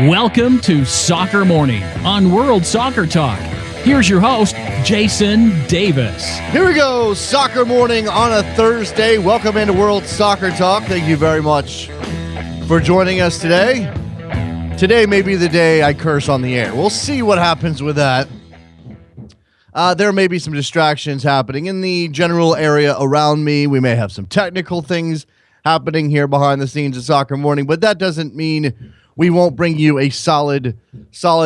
Welcome to Soccer Morning on World Soccer Talk. Here's your host, Jason Davis. Here we go, Soccer Morning on a Thursday. Welcome into World Soccer Talk. Thank you very much for joining us today. Today may be the day I curse on the air. We'll see what happens with that. There may be some distractions happening in the general area around me. We may have some technical things happening here behind the scenes of Soccer Morning, but that doesn't mean we won't bring you a solid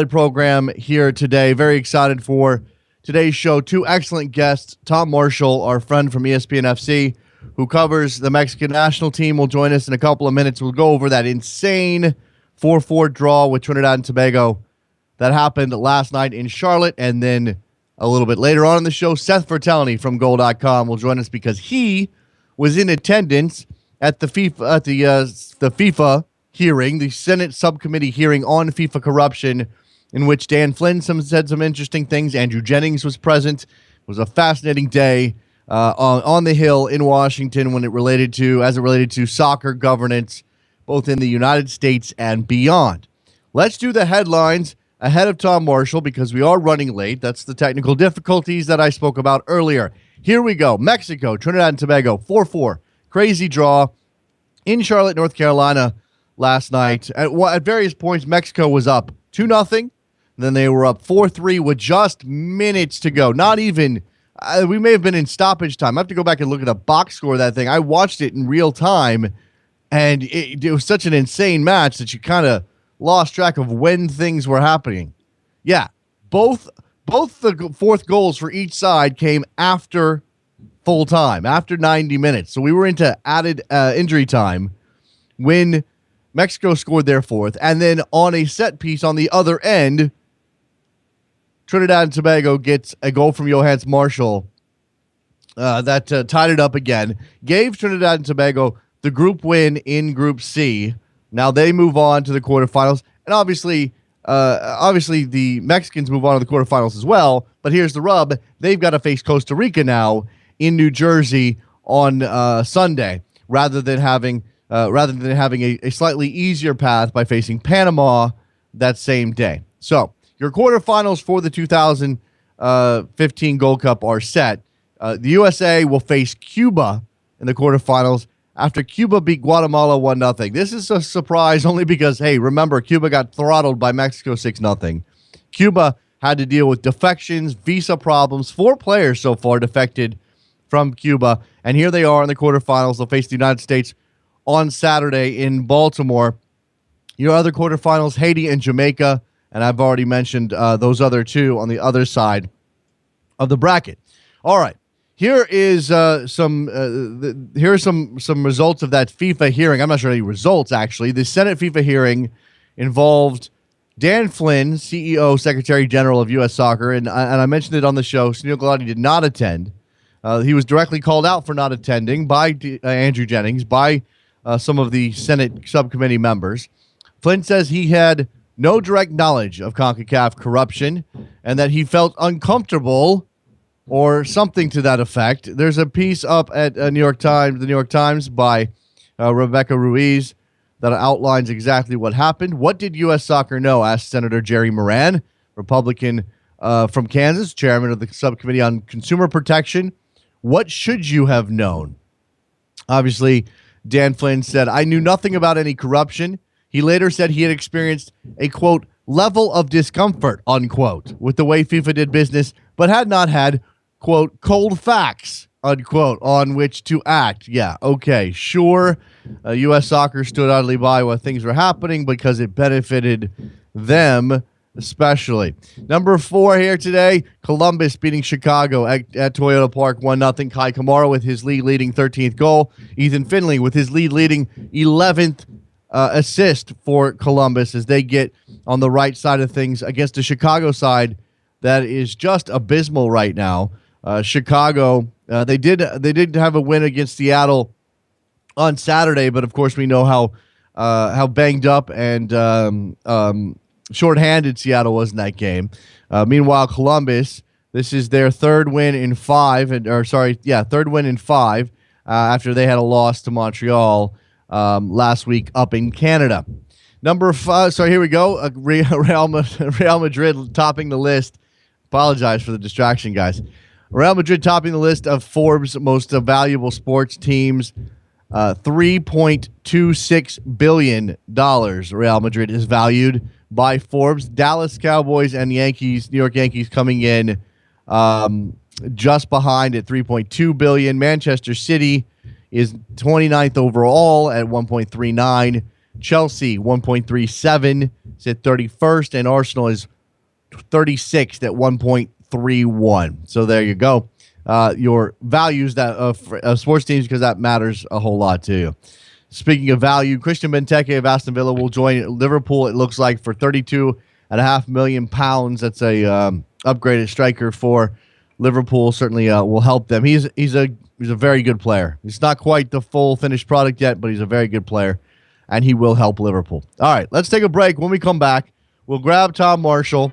program here today. Very excited for today's show. Two excellent guests. Tom Marshall, our friend from ESPN FC, who covers the Mexican national team, will join us in a couple of minutes. We'll go over that insane 4-4 draw with Trinidad and Tobago that happened last night in Charlotte. And then a little bit later on in the show, Seth Vertelny from Goal.com will join us because he was in attendance at the FIFA hearing, the Senate subcommittee hearing on FIFA corruption, in which Dan Flynn said some interesting things. Andrew Jennings was present. It was a fascinating day on the Hill in Washington as it related to soccer governance, both in the United States and beyond. Let's do the headlines ahead of Tom Marshall because we are running late. That's the technical difficulties that I spoke about earlier. Here we go. Mexico, Trinidad and Tobago, 4-4. Crazy draw in Charlotte, North Carolina last night. At various points, Mexico was up 2-0. Then they were up 4-3 with just minutes to go. Not even, we may have been in stoppage time. I have to go back and look at the box score of that thing. I watched it in real time, and it was such an insane match that you kind of lost track of when things were happening. Yeah, both the fourth goals for each side came after full time, after 90 minutes. So we were into added injury time when Mexico scored their fourth, and then on a set piece on the other end, Trinidad and Tobago gets a goal from Johannes Marshall that tied it up again, gave Trinidad and Tobago the group win in Group C. Now they move on to the quarterfinals, and obviously the Mexicans move on to the quarterfinals as well, but here's the rub. They've got to face Costa Rica now in New Jersey on Sunday, rather than having a slightly easier path by facing Panama that same day. So your quarterfinals for the 2015 Gold Cup are set. The USA will face Cuba in the quarterfinals after Cuba beat Guatemala 1-0. This is a surprise only because, hey, remember, Cuba got throttled by Mexico 6-0. Cuba had to deal with defections, visa problems. 4 players so far defected from Cuba, and here they are in the quarterfinals. They'll face the United States on Saturday in Baltimore. Your other quarterfinals, Haiti and Jamaica, and I've already mentioned those other two on the other side of the bracket. All right, here is some results of that FIFA hearing. I'm not sure any results, actually. The Senate FIFA hearing involved Dan Flynn, CEO, Secretary General of U.S. Soccer, and I mentioned it on the show. Sunil Gulati did not attend. He was directly called out for not attending by Andrew Jennings, by some of the Senate subcommittee members. Flynn says he had no direct knowledge of CONCACAF corruption and that he felt uncomfortable or something to that effect. There's a piece up at the New York Times by Rebecca Ruiz that outlines exactly what happened. What did U.S. Soccer know? Asked Senator Jerry Moran, Republican from Kansas, chairman of the Subcommittee on Consumer Protection. What should you have known? Obviously, Dan Flynn said, I knew nothing about any corruption. He later said he had experienced a, quote, level of discomfort, unquote, with the way FIFA did business, but had not had, quote, cold facts, unquote, on which to act. Yeah, okay, sure. U.S. Soccer stood idly by while things were happening because it benefited them especially. Number 4 here today, Columbus beating Chicago at Toyota Park 1-0. Kai Kamara with his lead-leading 13th goal. Ethan Finley with his lead-leading 11th assist for Columbus as they get on the right side of things against a Chicago side that is just abysmal right now. Chicago, they did have a win against Seattle on Saturday, but of course we know how banged up and shorthanded Seattle was in that game. Meanwhile, Columbus, this is their third win in 5 after they had a loss to Montreal last week up in Canada. Number 5. So here we go. Real Madrid topping the list. Apologize for the distraction, guys. Real Madrid topping the list of Forbes' most valuable sports teams. $3.26 billion Real Madrid is valued by Forbes. Dallas Cowboys and Yankees, New York Yankees coming in just behind at $3.2 billion. Manchester City is 29th overall at 1.39. Chelsea 1.37 is at 31st, and Arsenal is 36th at 1.31. So there you go. Your values that of sports teams, because that matters a whole lot to you. Speaking of value, Christian Benteke of Aston Villa will join Liverpool, it looks like, for £32.5 million. That's a upgraded striker for Liverpool. Certainly will help them. He's a very good player. He's not quite the full finished product yet, but he's a very good player, and he will help Liverpool. All right, let's take a break. When we come back, we'll grab Tom Marshall.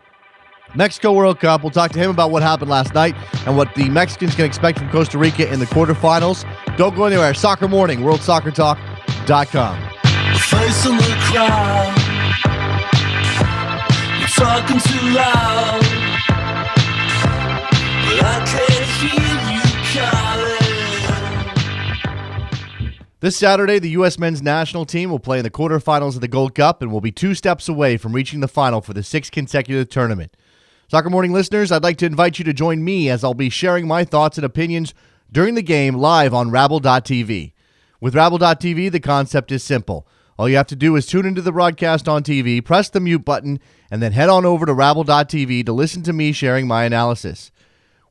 Mexico World Cup. We'll talk to him about what happened last night and what the Mexicans can expect from Costa Rica in the quarterfinals. Don't go anywhere. Soccer Morning, WorldSoccerTalk.com. Face in the crowd, you're talking too loud, but I can't hear you calling. This Saturday, the U.S. men's national team will play in the quarterfinals of the Gold Cup and will be 2 steps away from reaching the final for the 6th consecutive tournament. Soccer Morning listeners, I'd like to invite you to join me as I'll be sharing my thoughts and opinions during the game live on Rabble.tv. With Rabble.tv, the concept is simple. All you have to do is tune into the broadcast on TV, press the mute button, and then head on over to Rabble.tv to listen to me sharing my analysis.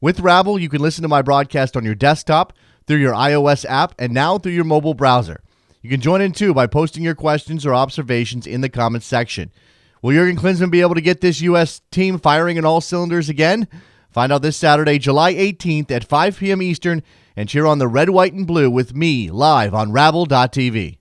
With Rabble, you can listen to my broadcast on your desktop, through your iOS app, and now through your mobile browser. You can join in too by posting your questions or observations in the comments section. Will Jurgen Klinsmann be able to get this U.S. team firing in all cylinders again? Find out this Saturday, July 18th at 5 p.m. Eastern, and cheer on the red, white, and blue with me live on Rabble.tv.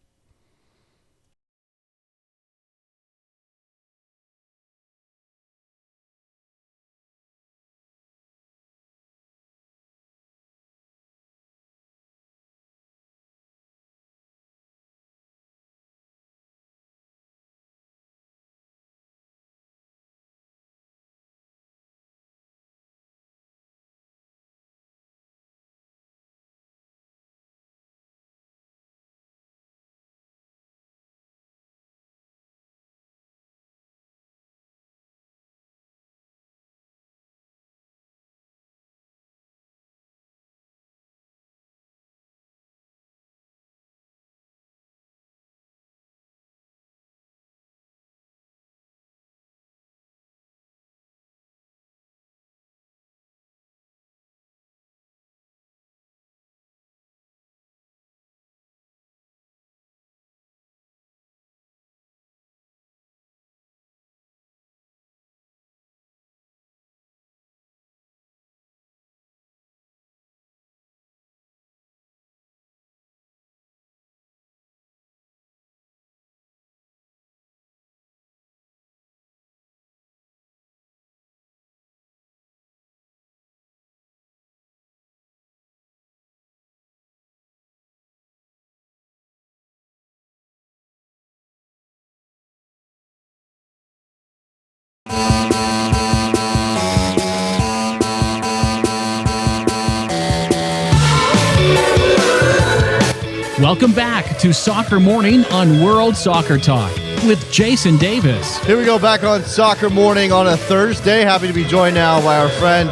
Welcome back to Soccer Morning on World Soccer Talk with Jason Davis. Here we go, back on Soccer Morning on a Thursday. Happy to be joined now by our friend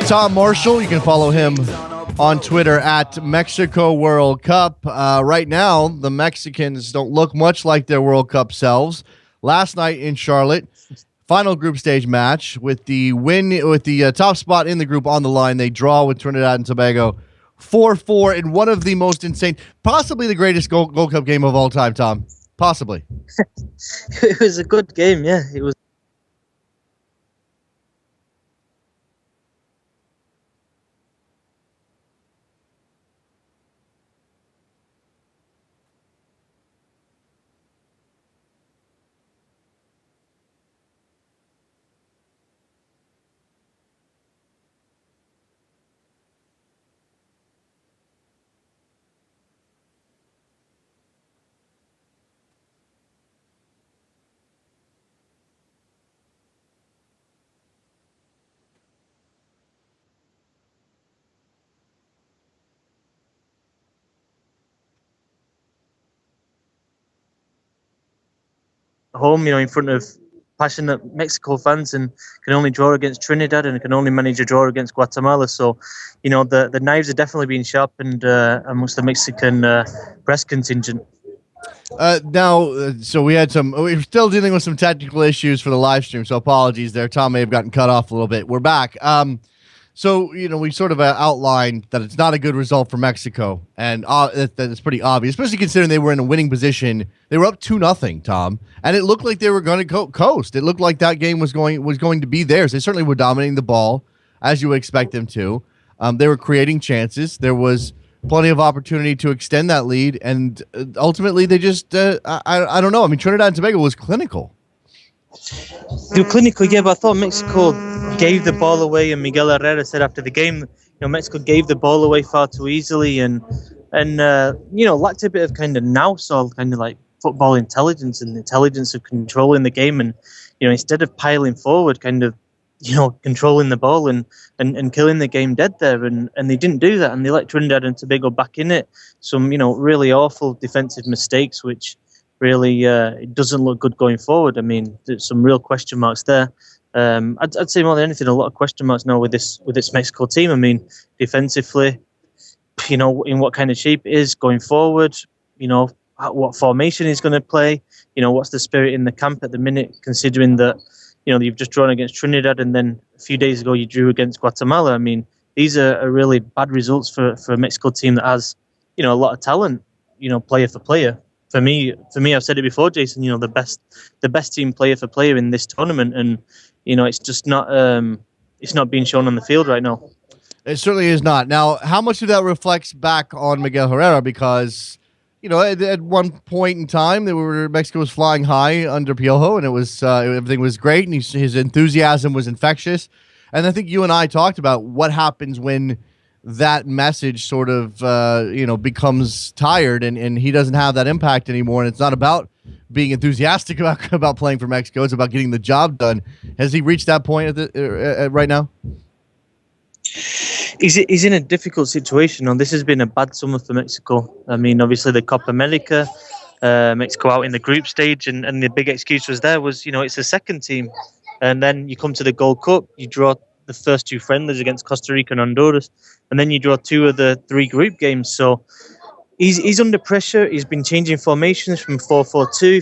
Tom Marshall. You can follow him on Twitter at Mexico World Cup. Right now, the Mexicans don't look much like their World Cup selves. Last night in Charlotte, final group stage match with the win, with the top spot in the group on the line. They draw with Trinidad and Tobago 4-4 in one of the most insane, possibly the greatest Gold Cup game of all time, Tom. Possibly. It was a good game, yeah. It was. home, in front of passionate Mexico fans, and can only draw against Trinidad and can only manage a draw against Guatemala. So, the knives are definitely being sharpened amongst the Mexican press contingent. So we're still dealing with some technical issues for the live stream, so apologies there. Tom may have gotten cut off a little bit. We're back. So, we sort of outlined that it's not a good result for Mexico, and that it's pretty obvious, especially considering they were in a winning position. They were up 2-0, Tom, and it looked like they were going to coast. It looked like that game was going to be theirs. They certainly were dominating the ball, as you would expect them to. They were creating chances. There was plenty of opportunity to extend that lead, and ultimately they just, I don't know. I mean, Trinidad and Tobago was clinical. They were clinical, yeah, but I thought Mexico gave the ball away, and Miguel Herrera said after the game, Mexico gave the ball away far too easily, and lacked a bit of kind of nous, or kind of like football intelligence and intelligence of controlling the game, and instead of piling forward, kind of controlling the ball and killing the game dead there, and they didn't do that, and they let Trinidad and Tobago back in it. Some really awful defensive mistakes, which really it doesn't look good going forward. I mean, there's some real question marks there. I'd say more than anything, a lot of question marks now with this Mexico team. I mean, defensively, in what kind of shape it is going forward, what formation he's going to play, what's the spirit in the camp at the minute, considering that you've just drawn against Trinidad, and then a few days ago you drew against Guatemala. I mean, these are really bad results for a Mexico team that has, a lot of talent, player for player. For me, I've said it before, Jason, the best team player for player in this tournament, and it's just not being shown on the field right now. It certainly is not. Now, how much of that reflects back on Miguel Herrera? Because at one point in time, Mexico was flying high under Piojo, and it was everything was great, and his enthusiasm was infectious. And I think you and I talked about what happens when that message sort of becomes tired, and he doesn't have that impact anymore. And it's not about being enthusiastic about playing for Mexico; it's about getting the job done. Has he reached that point right now? He's in a difficult situation. This has been a bad summer for Mexico. I mean, obviously the Copa America, Mexico out in the group stage, and the big excuse was it's the second team, and then you come to the Gold Cup, you draw the first two friendlies against Costa Rica and Honduras, and then you draw two of the three group games. So he's under pressure. He's been changing formations from 4-4-2,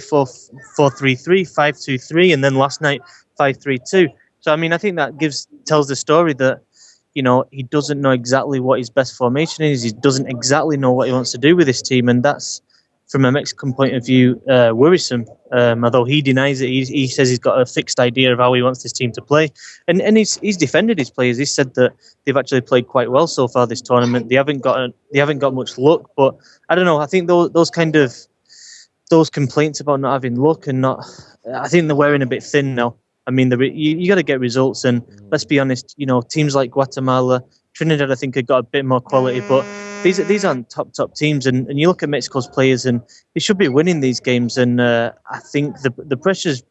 4-4-3-3, 5-2-3, and then last night 5-3-2. So I mean, I think that tells the story that he doesn't know exactly what his best formation is. He doesn't exactly know what he wants to do with this team, and that's, from a Mexican point of view, worrisome. Although he denies it, he says he's got a fixed idea of how he wants this team to play, and he's defended his players. He said that they've actually played quite well so far this tournament. They haven't got much luck, but I don't know. I think those complaints about not having luck I think they're wearing a bit thin now. I mean, you got to get results, and let's be honest. Teams like Guatemala, Trinidad, I think have got a bit more quality, but these aren't top teams. And you look at Mexico's players, and they should be winning these games. And I think the pressure's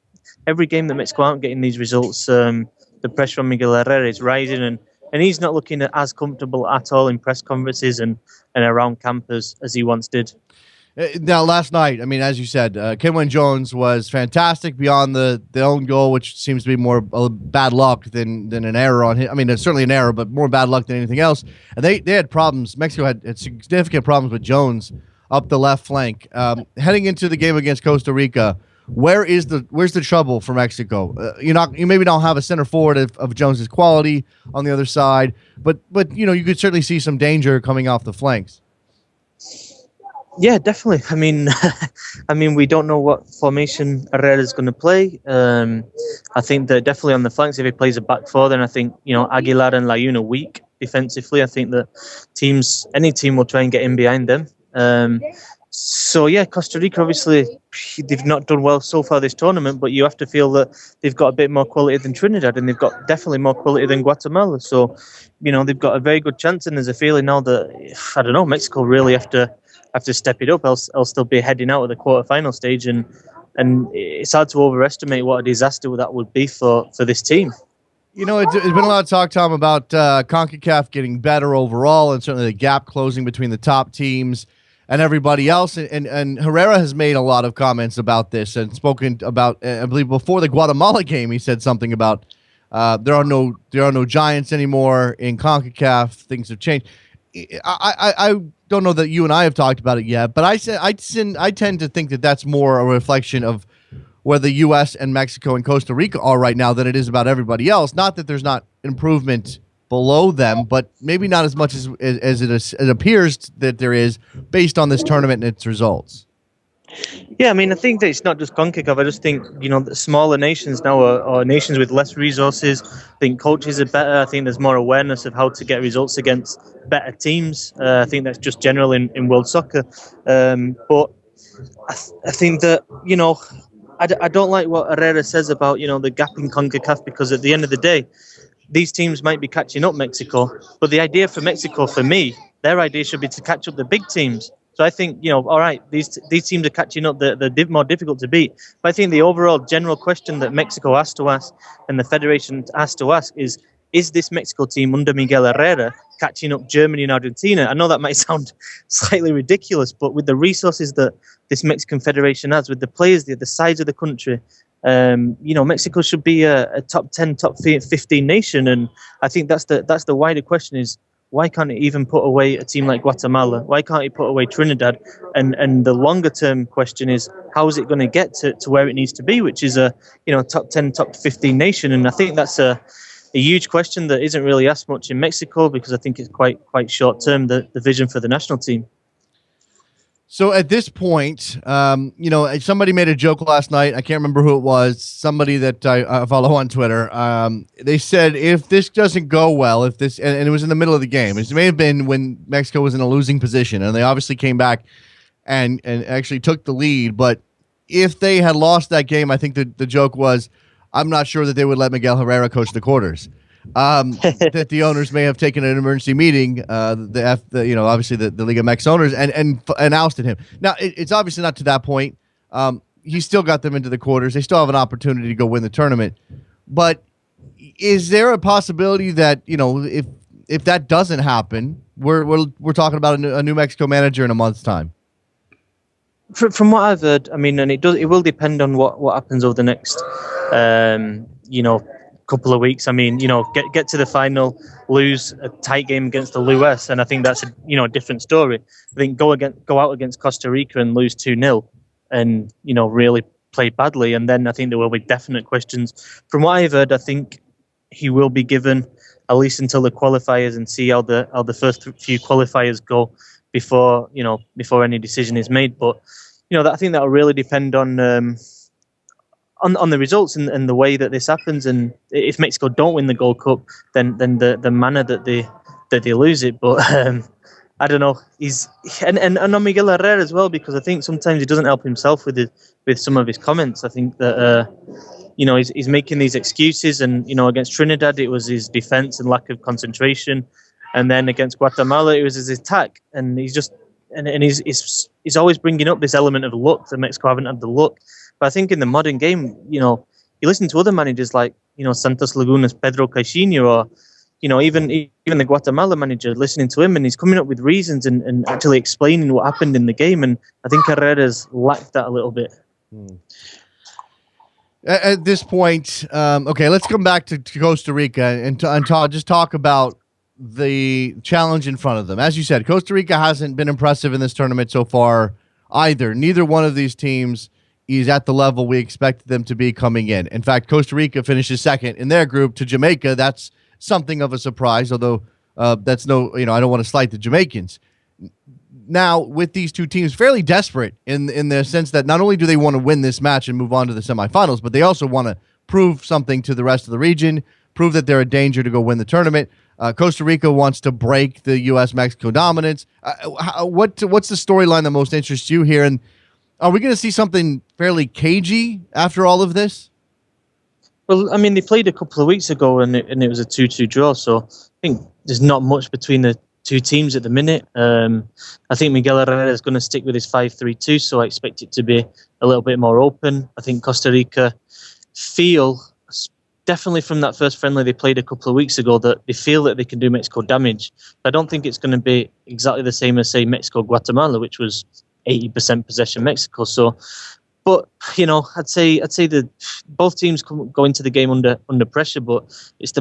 every game that Mexico aren't getting these results. The pressure on Miguel Herrera is rising, and he's not looking as comfortable at all in press conferences and around camp as he once did. Now, last night, I mean, as you said, Kenwin Jones was fantastic beyond the own goal, which seems to be more bad luck than an error on him. I mean, it's certainly an error, but more bad luck than anything else. And they had problems. Mexico had significant problems with Jones up the left flank. Heading into the game against Costa Rica, where's the trouble for Mexico? You maybe don't have a center forward of Jones's quality on the other side, but you could certainly see some danger coming off the flanks. Yeah, definitely. I mean, we don't know what formation Herrera is going to play. I think that definitely on the flanks, if he plays a back four, then I think Aguilar and Layun are weak defensively. I think that any team will try and get in behind them. So yeah, Costa Rica, obviously they've not done well so far this tournament, but you have to feel that they've got a bit more quality than Trinidad, and they've got definitely more quality than Guatemala. So they've got a very good chance, and there's a feeling now that Mexico really have to step it up, else they'll be heading out at the quarterfinal stage, and it's hard to overestimate what a disaster that would be for this team. It's been a lot of talk, Tom, about CONCACAF getting better overall, and certainly the gap closing between the top teams. and everybody else. And Herrera has made a lot of comments about this and spoken about, I believe, before the Guatemala game, he said something about there are no giants anymore in CONCACAF. Things have changed. I don't know that you and I have talked about it yet, but I tend to think that that's more a reflection of where the U.S. and Mexico and Costa Rica are right now than it is about everybody else. Not that there's not improvement below them, but maybe not as much as it appears that there is based on this tournament and its results. Yeah, I mean, I think that it's not just CONCACAF. I just think, the smaller nations now are nations with less resources. I think coaches are better. I think there's more awareness of how to get results against better teams. I think that's just general in world soccer. But I think that, I don't like what Herrera says about, the gap in CONCACAF, because at the end of the day, these teams might be catching up Mexico. But the idea for Mexico, for me, their idea should be to catch up the big teams. So I think, all right, these teams are catching up. They're more difficult to beat. But I think the overall general question that Mexico has to ask and the Federation has to ask is this Mexico team under Miguel Herrera catching up Germany and Argentina? I know that might sound slightly ridiculous, but with the resources that this Mexican Federation has, with the players, the size of the country, Mexico should be a top 10, top 15 nation. And I think that's the wider question is, why can't it even put away a team like Guatemala? Why can't it put away Trinidad? And the longer term question is, how is it going to get to where it needs to be, which is a top 10, top 15 nation? And I think that's a huge question that isn't really asked much in Mexico, because I think it's quite short term, the vision for the national team. So at this point, somebody made a joke last night. I can't remember who it was. Somebody that I follow on Twitter. They said if this doesn't go well, and it was in the middle of the game. It may have been when Mexico was in a losing position, and they obviously came back and actually took the lead. But if they had lost that game, I think the joke was, I'm not sure that they would let Miguel Herrera coach the quarters. That the owners may have taken an emergency meeting, obviously the Liga MX owners, and ousted him. Now, it's obviously not to that point. He still got them into the quarters. They still have an opportunity to go win the tournament. But is there a possibility that, if that doesn't happen, we're talking about a New Mexico manager in a month's time? From what I've heard, I mean, and it will depend on what happens over the next, couple of weeks. I mean, get to the final, lose a tight game against the US, and I think that's a different story. I think go out against Costa Rica and lose 2-0, and really play badly, and then I think there will be definite questions. From what I've heard, I think he will be given at least until the qualifiers and see how the first few qualifiers go before any decision is made. But I think that will really depend on the results and the way that this happens. And if Mexico don't win the Gold Cup, then the manner that they lose it. But I don't know. And on Miguel Herrera as well, because I think sometimes he doesn't help himself with some of his comments. I think that he's making these excuses, and against Trinidad it was his defense and lack of concentration, and then against Guatemala it was his attack, and he's just and he's always bringing up this element of luck that Mexico haven't had the luck. But I think in the modern game, you listen to other managers like, Santos Laguna's Pedro Caixinha, or, even the Guatemala manager, listening to him, and he's coming up with reasons and actually explaining what happened in the game. And I think Herrera's lacked that a little bit. At this point, okay, let's come back to Costa Rica and just talk about the challenge in front of them. As you said, Costa Rica hasn't been impressive in this tournament so far either. Neither one of these teams is at the level we expected them to be coming in. In fact, Costa Rica finishes second in their group to Jamaica. That's something of a surprise, although that's I don't want to slight the Jamaicans. Now, with these two teams fairly desperate in the sense that not only do they want to win this match and move on to the semifinals, but they also want to prove something to the rest of the region, prove that they're a danger to go win the tournament. Costa Rica wants to break the U.S.-Mexico dominance. What's the storyline that most interests you here? And are we going to see something fairly cagey after all of this? Well, I mean, they played a couple of weeks ago, and it was a 2-2 draw. So I think there's not much between the two teams at the minute. I think Miguel Herrera is going to stick with his 5-3-2, so I expect it to be a little bit more open. I think Costa Rica feel definitely from that first friendly they played a couple of weeks ago that they feel that they can do Mexico damage. I don't think it's going to be exactly the same as, say, Mexico-Guatemala, which was 80% possession Mexico. So, but I'd say that both teams go into the game under pressure, but it's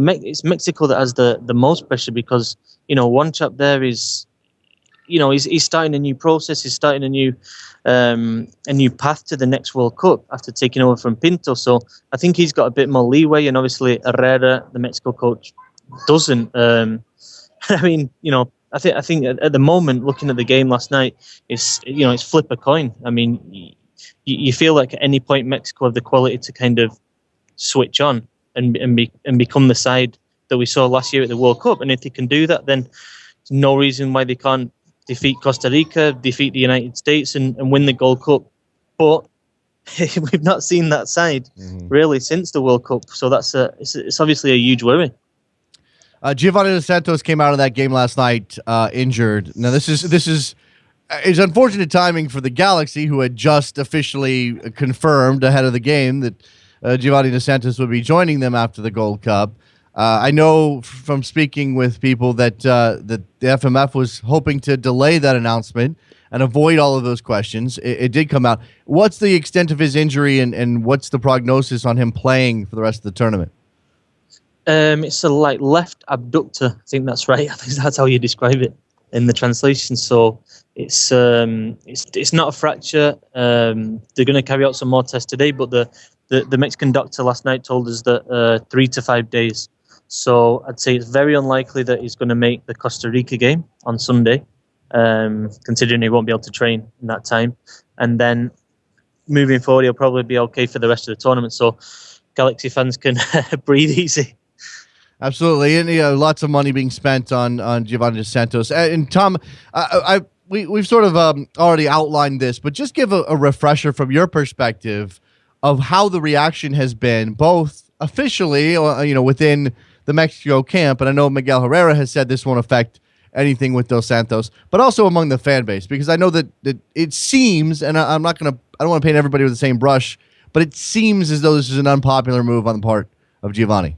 Mexico that has the most pressure because one chap there is. He's starting a new process. He's starting a new path to the next World Cup after taking over from Pinto. So I think he's got a bit more leeway, and obviously Herrera, the Mexico coach, doesn't. I think at the moment, looking at the game last night, it's flip a coin. I mean, you feel like at any point Mexico have the quality to kind of switch on and become the side that we saw last year at the World Cup, and if they can do that, then there's no reason why they can't defeat Costa Rica, defeat the United States, and win the Gold Cup. But we've not seen that side really since the World Cup, so it's obviously a huge worry. Giovanni Dos Santos came out of that game last night injured. Now this is unfortunate timing for the Galaxy, who had just officially confirmed ahead of the game that Giovanni Dos Santos would be joining them after the Gold Cup. I know from speaking with people that the FMF was hoping to delay that announcement and avoid all of those questions. It did come out. What's the extent of his injury and what's the prognosis on him playing for the rest of the tournament? It's a left abductor. I think that's right. I think that's how you describe it in the translation. So it's not a fracture. They're going to carry out some more tests today, but the Mexican doctor last night told us that 3 to 5 days. So I'd say it's very unlikely that he's going to make the Costa Rica game on Sunday, considering he won't be able to train in that time. And then moving forward, he'll probably be okay for the rest of the tournament. So Galaxy fans can breathe easy. Absolutely, and lots of money being spent on Giovanni Dos Santos. And Tom, we've sort of already outlined this, but just give a refresher from your perspective of how the reaction has been, both officially, within the Mexico camp, and I know Miguel Herrera has said this won't affect anything with Dos Santos, but also among the fan base, because I know that it seems, and I don't want to paint everybody with the same brush, but it seems as though this is an unpopular move on the part of Giovanni.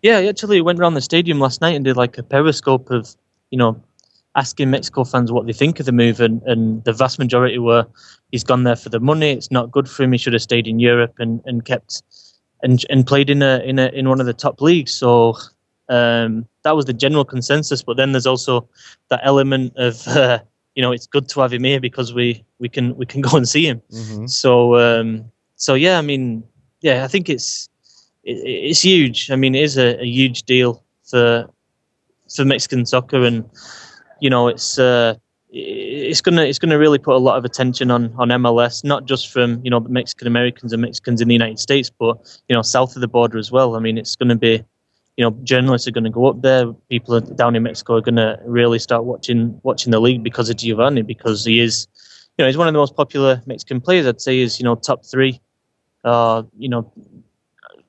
Yeah, he actually went around the stadium last night and did like a periscope of, asking Mexico fans what they think of the move, and the vast majority were, he's gone there for the money, it's not good for him, he should have stayed in Europe and kept and played in one of the top leagues. So that was the general consensus. But then there's also that element of it's good to have him here because we can go and see him. Mm-hmm. So yeah, I mean, yeah, I think it's huge. I mean, it is a huge deal for Mexican soccer, and it's gonna really put a lot of attention on MLS, not just from Mexican Americans and Mexicans in the United States, but south of the border as well. I mean, it's going to be, journalists are going to go up there. People down in Mexico are going to really start watching the league because of Giovanni, because he is, he's one of the most popular Mexican players. I'd say is top 3.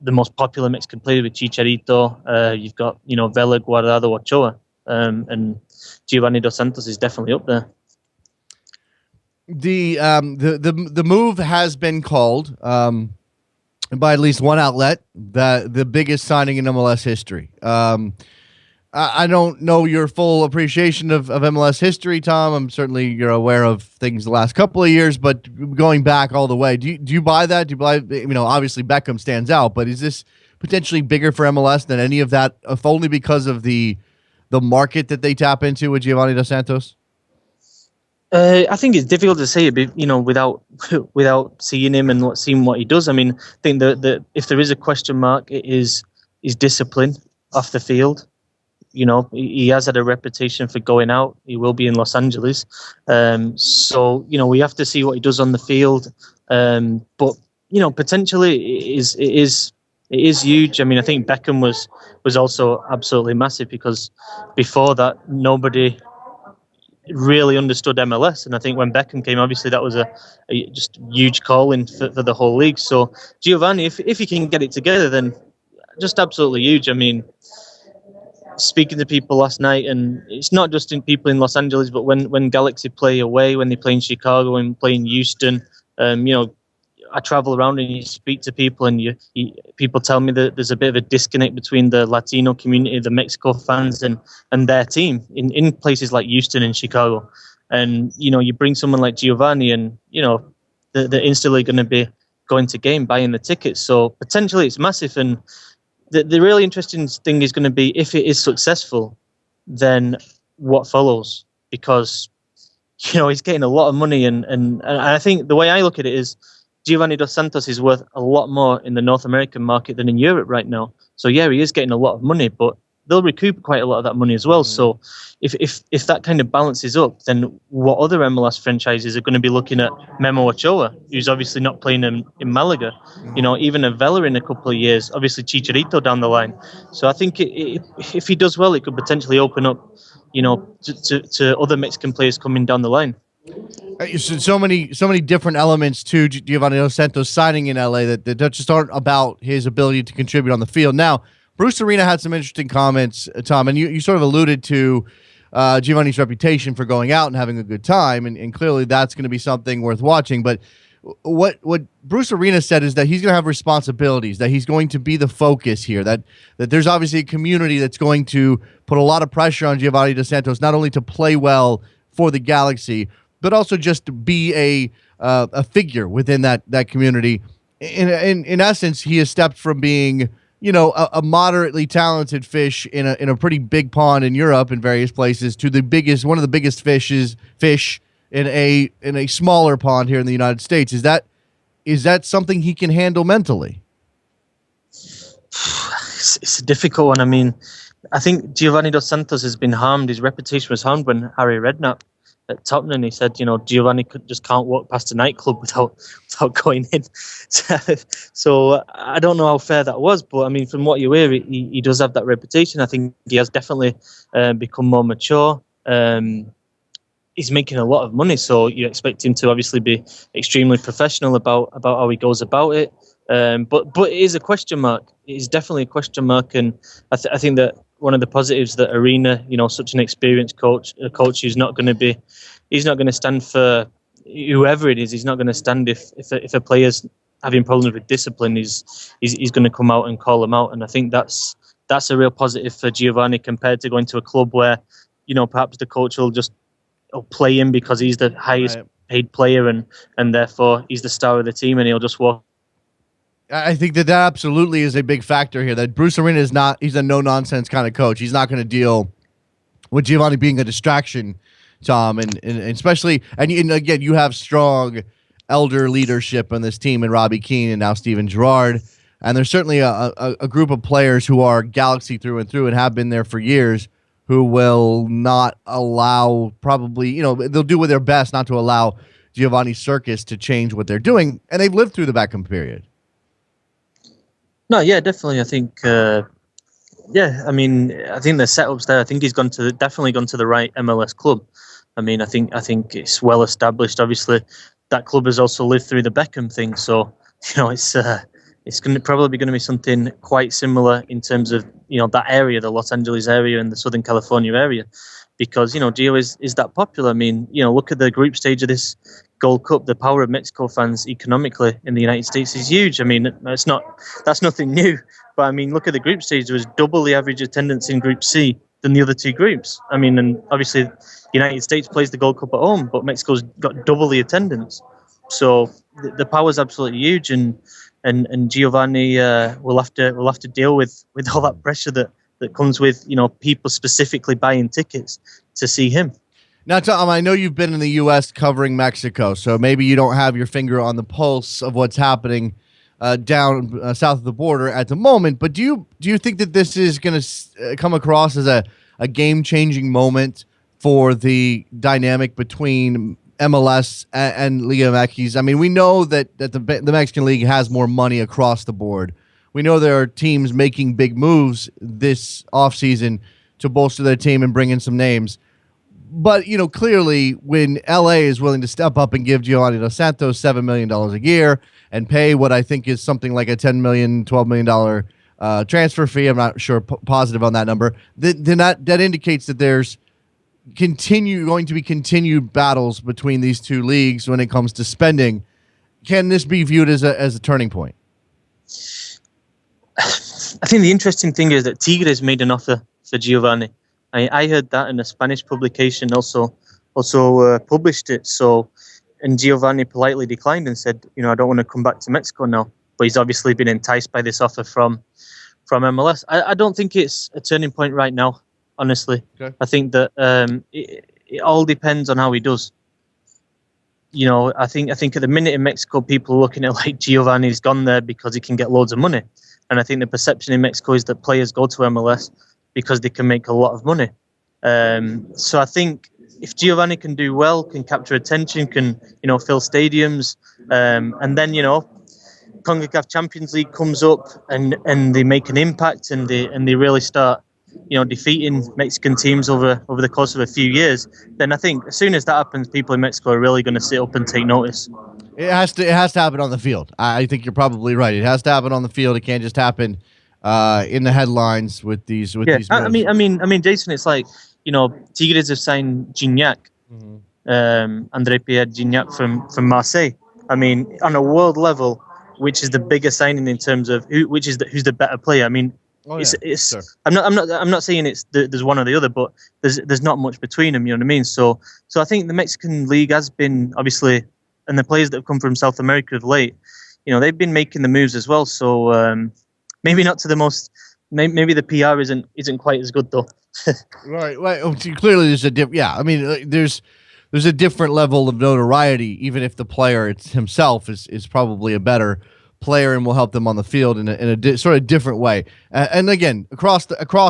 The most popular Mexican player with Chicharito. You've got Vela, Guardado, Ochoa, and Giovanni Dos Santos is definitely up there. The move has been called by at least one outlet the biggest signing in MLS history. I don't know your full appreciation of MLS history, Tom. I'm certainly you're aware of things the last couple of years, but going back all the way, do you buy that? Do you buy? Obviously Beckham stands out, but is this potentially bigger for MLS than any of that, if only because of the market that they tap into with Giovanni Dos Santos? I think it's difficult to say it, without seeing him and seeing what he does. I mean, I think that if there is a question mark, it is his discipline off the field. He has had a reputation for going out. He will be in Los Angeles, so we have to see what he does on the field. But potentially it is huge. I mean, I think Beckham was also absolutely massive, because before that nobody really understood MLS, and I think when Beckham came, obviously that was a just huge calling for the whole league. So Giovanni, if he can get it together, then just absolutely huge. I mean, speaking to people last night, and it's not just in people in Los Angeles, but when Galaxy play away, when they play in Chicago and play in Houston, I travel around and you speak to people, and people tell me that there's a bit of a disconnect between the Latino community, the Mexico fans, and their team in places like Houston and Chicago. And you bring someone like Giovanni, and they're instantly going to be going to game, buying the tickets. So potentially it's massive. And the really interesting thing is going to be, if it is successful, then what follows? Because he's getting a lot of money, and I think the way I look at it is Giovanni Dos Santos is worth a lot more in the North American market than in Europe right now. So yeah, he is getting a lot of money, but they'll recoup quite a lot of that money as well. So if that kind of balances up, then what other MLS franchises are going to be looking at Memo Ochoa, who's obviously not playing in Malaga, even a Vela in a couple of years, obviously Chicharito down the line. So I think if he does well, it could potentially open up, to other Mexican players coming down the line. So many different elements to Giovanni Dos Santos signing in LA that just aren't about his ability to contribute on the field. Now, Bruce Arena had some interesting comments, Tom, and you sort of alluded to Giovanni's reputation for going out and having a good time, and clearly that's going to be something worth watching. But what Bruce Arena said is that he's going to have responsibilities, that he's going to be the focus here, that there's obviously a community that's going to put a lot of pressure on Giovanni Dos Santos, not only to play well for the Galaxy, but also just to be a figure within that community. In essence, he has stepped from being a moderately talented fish in a pretty big pond in Europe in various places to one of the biggest fish in a smaller pond here in the United States. Is that something he can handle mentally? It's a difficult one. I mean, I think Giovanni Dos Santos has been harmed. His reputation was harmed when Harry Redknapp at Tottenham, he said, Giovanni just can't walk past a nightclub without going in. So I don't know how fair that was, but I mean, from what you hear, he does have that reputation. I think he has definitely become more mature. He's making a lot of money, so you expect him to obviously be extremely professional about how he goes about it. But it is a question mark. It is definitely a question mark, and I think that one of the positives that Arena, such an experienced coach, a coach who's not going to stand for whoever it is. He's not going to stand if a player's having problems with discipline. He's going to come out and call them out, and I think that's a real positive for Giovanni compared to going to a club where, perhaps the coach will just play him because he's the highest paid player and therefore he's the star of the team and he'll just walk. I think that absolutely is a big factor here, that Bruce Arena he's a no-nonsense kind of coach. He's not going to deal with Giovanni being a distraction, Tom, and especially, and again, you have strong elder leadership on this team in Robbie Keane and now Steven Gerrard, and there's certainly a group of players who are Galaxy through and through and have been there for years, who will not allow, probably, they'll do their best not to allow Giovanni's circus to change what they're doing, and they've lived through the Beckham period. No, yeah, definitely. I think, I think the setups there. I think he's definitely gone to the right MLS club. I mean, I think it's well established. Obviously, that club has also lived through the Beckham thing, so it's probably going to be something quite similar in terms of that area, the Los Angeles area and the Southern California area, because Gio is that popular. I mean, look at the group stage of this Gold Cup. The power of Mexico fans economically in the United States is huge. I mean, that's nothing new. But I mean, look at the group stage. There was double the average attendance in Group C than the other two groups. I mean, and obviously, the United States plays the Gold Cup at home, but Mexico's got double the attendance. So the power is absolutely huge, and Giovanni will have to deal with all that pressure that comes with people specifically buying tickets to see him. Now, Tom, I know you've been in the U.S. covering Mexico, so maybe you don't have your finger on the pulse of what's happening down south of the border at the moment. But do you think that this is going to come across as a game-changing moment for the dynamic between MLS and Liga MX? I mean, we know that the Mexican League has more money across the board. We know there are teams making big moves this offseason to bolster their team and bring in some names. But, clearly when LA is willing to step up and give Giovanni Dos Santos $7 million a year and pay what I think is something like a $10 million, $12 million transfer fee, I'm not sure positive on that number, then that indicates that there's going to be continued battles between these two leagues when it comes to spending. can this be viewed as a turning point? I think the interesting thing is that Tigres made an offer for Giovanni. I heard that in a Spanish publication also published it. So, and Giovanni politely declined and said, I don't want to come back to Mexico now. But he's obviously been enticed by this offer from MLS. I don't think it's a turning point right now, honestly. Okay. I think that it all depends on how he does. I think at the minute in Mexico, people are looking at like Giovanni's gone there because he can get loads of money. And I think the perception in Mexico is that players go to MLS because they can make a lot of money. So I think if Giovanni can do well, can capture attention, can fill stadiums, and then CONCACAF Champions League comes up and they make an impact and they really start defeating Mexican teams over the course of a few years, then I think as soon as that happens, people in Mexico are really going to sit up and take notice. It has to happen on the field. I think you're probably right. It has to happen on the field. It can't just happen in the headlines with these moves. I mean, Jason, it's like Tigres have signed Gignac, André Pierre Gignac from Marseille. I mean, on a world level, which is the bigger signing in terms of who's the better player? I mean, sure. I'm not saying there's one or the other, but there's not much between them. You know what I mean? So I think the Mexican league has been obviously, and the players that have come from South America of late, they've been making the moves as well. So maybe not to the most. Maybe the PR isn't quite as good though. Right. Well, clearly there's a there's a different level of notoriety, even if the player himself is probably a better player and will help them on the field in a sort of different way. And again, across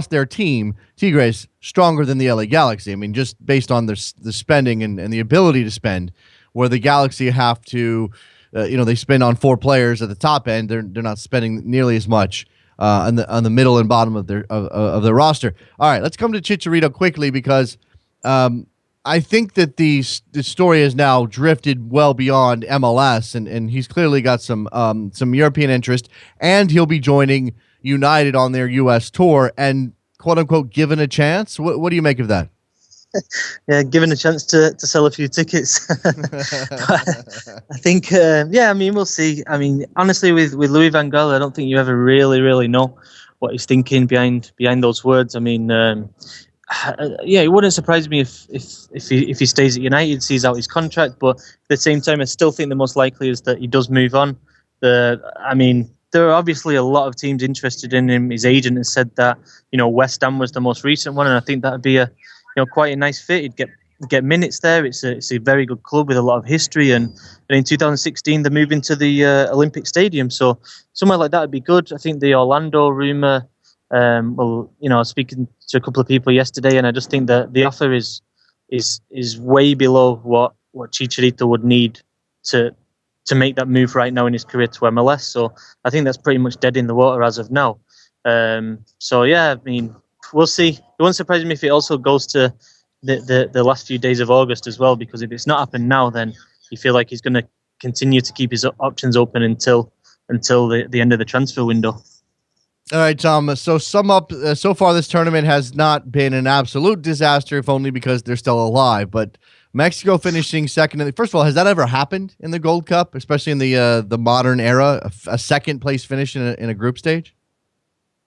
their team, Tigres stronger than the LA Galaxy. I mean, just based on the spending and the ability to spend, where the Galaxy have to, they spend on 4 players at the top end. They're not spending nearly as much on the middle and bottom of their roster. All right, let's come to Chicharito quickly because I think that the story has now drifted well beyond MLS, and he's clearly got some European interest, and he'll be joining United on their U.S. tour and quote unquote given a chance. What do you make of that? Yeah, given a chance to sell a few tickets. I think, I mean, we'll see. I mean, honestly, with Louis van Gaal, I don't think you ever really know what he's thinking behind those words. I mean, it wouldn't surprise me if he stays at United, sees out his contract. But at the same time, I still think the most likely is that he does move on. I mean, there are obviously a lot of teams interested in him. His agent has said that West Ham was the most recent one, and I think that would be a quite a nice fit. He'd get minutes there. It's a very good club with a lot of history, and in 2016 they moved into the Olympic Stadium, so somewhere like that would be good. I think the Orlando rumor. I was speaking to a couple of people yesterday, and I just think that the offer is way below what Chicharito would need to make that move right now in his career to MLS. So I think that's pretty much dead in the water as of now. I mean, we'll see. It won't surprise me if it also goes to the last few days of August as well, because if it's not happened now, then you feel like he's going to continue to keep his options open until the end of the transfer window. All right, Tom. So sum up. So far, this tournament has not been an absolute disaster, if only because they're still alive. But Mexico finishing second. First of all, has that ever happened in the Gold Cup, especially in the modern era? A second place finish in a group stage?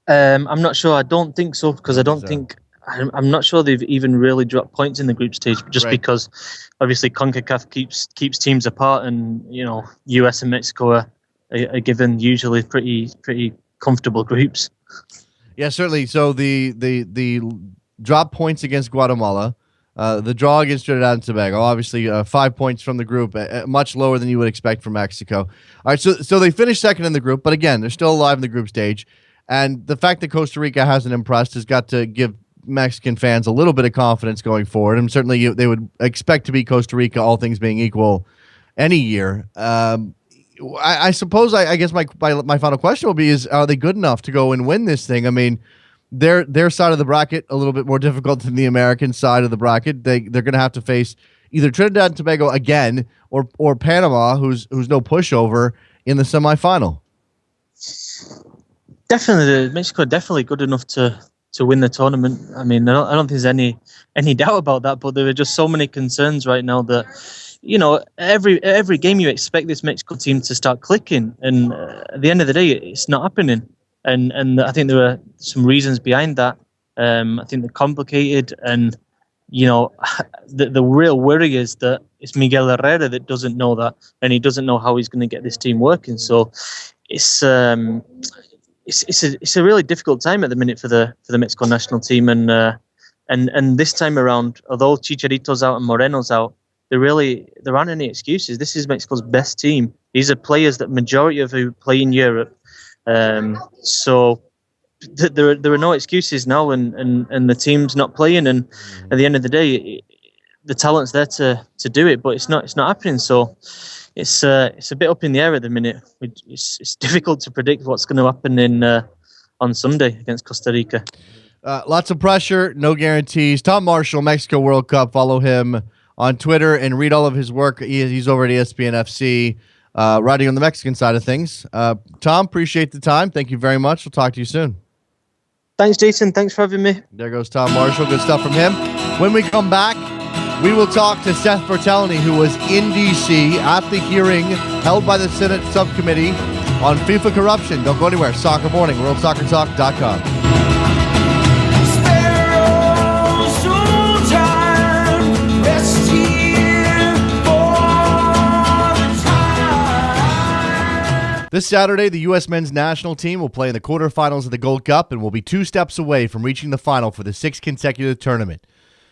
I'm not sure. I don't think so, because I'm not sure they've even really dropped points in the group stage, just because obviously CONCACAF keeps teams apart, and US and Mexico are given usually pretty comfortable groups. Yeah, certainly. So the drop points against Guatemala, the draw against Trinidad and Tobago, obviously 5 points from the group, much lower than you would expect from Mexico. All right, so they finished second in the group, but again, they're still alive in the group stage. And the fact that Costa Rica hasn't impressed has got to give Mexican fans a little bit of confidence going forward. And certainly they would expect to beat Costa Rica, all things being equal, any year. I suppose I guess my final question will be is, are they good enough to go and win this thing? I mean, their side of the bracket a little bit more difficult than the American side of the bracket. They're going to have to face either Trinidad and Tobago again or Panama, who's no pushover in the semifinal. Definitely, Mexico are definitely good enough to win the tournament. I mean, I don't think there's any doubt about that. But there are just so many concerns right now that every game you expect this Mexico team to start clicking, and at the end of the day, it's not happening. And I think there are some reasons behind that. I think they're complicated, and the real worry is that it's Miguel Herrera that doesn't know that, and he doesn't know how he's going to get this team working. So it's a really difficult time at the minute for the Mexico national team, and this time around, although Chicharito's out and Moreno's out, there aren't any excuses. This is Mexico's best team. These are players that majority of who play in Europe. So there are no excuses now, and the team's not playing. And at the end of the day, the talent's there to do it, but it's not happening. So it's a bit up in the air at the minute. It's difficult to predict what's going to happen on Sunday against Costa Rica. Lots of pressure, no guarantees. Tom Marshall, Mexico World Cup. Follow him on Twitter and read all of his work. He's over at ESPN FC, writing on the Mexican side of things. Tom, appreciate the time. Thank you very much. We'll talk to you soon. Thanks, Jason. Thanks for having me. There goes Tom Marshall. Good stuff from him. When we come back, we will talk to Seth Bertellini, who was in D.C. at the hearing held by the Senate subcommittee on FIFA corruption. Don't go anywhere. Soccer Morning, WorldSoccerTalk.com. This Saturday, the U.S. men's national team will play in the quarterfinals of the Gold Cup and will be 2 steps away from reaching the final for the 6th consecutive tournament.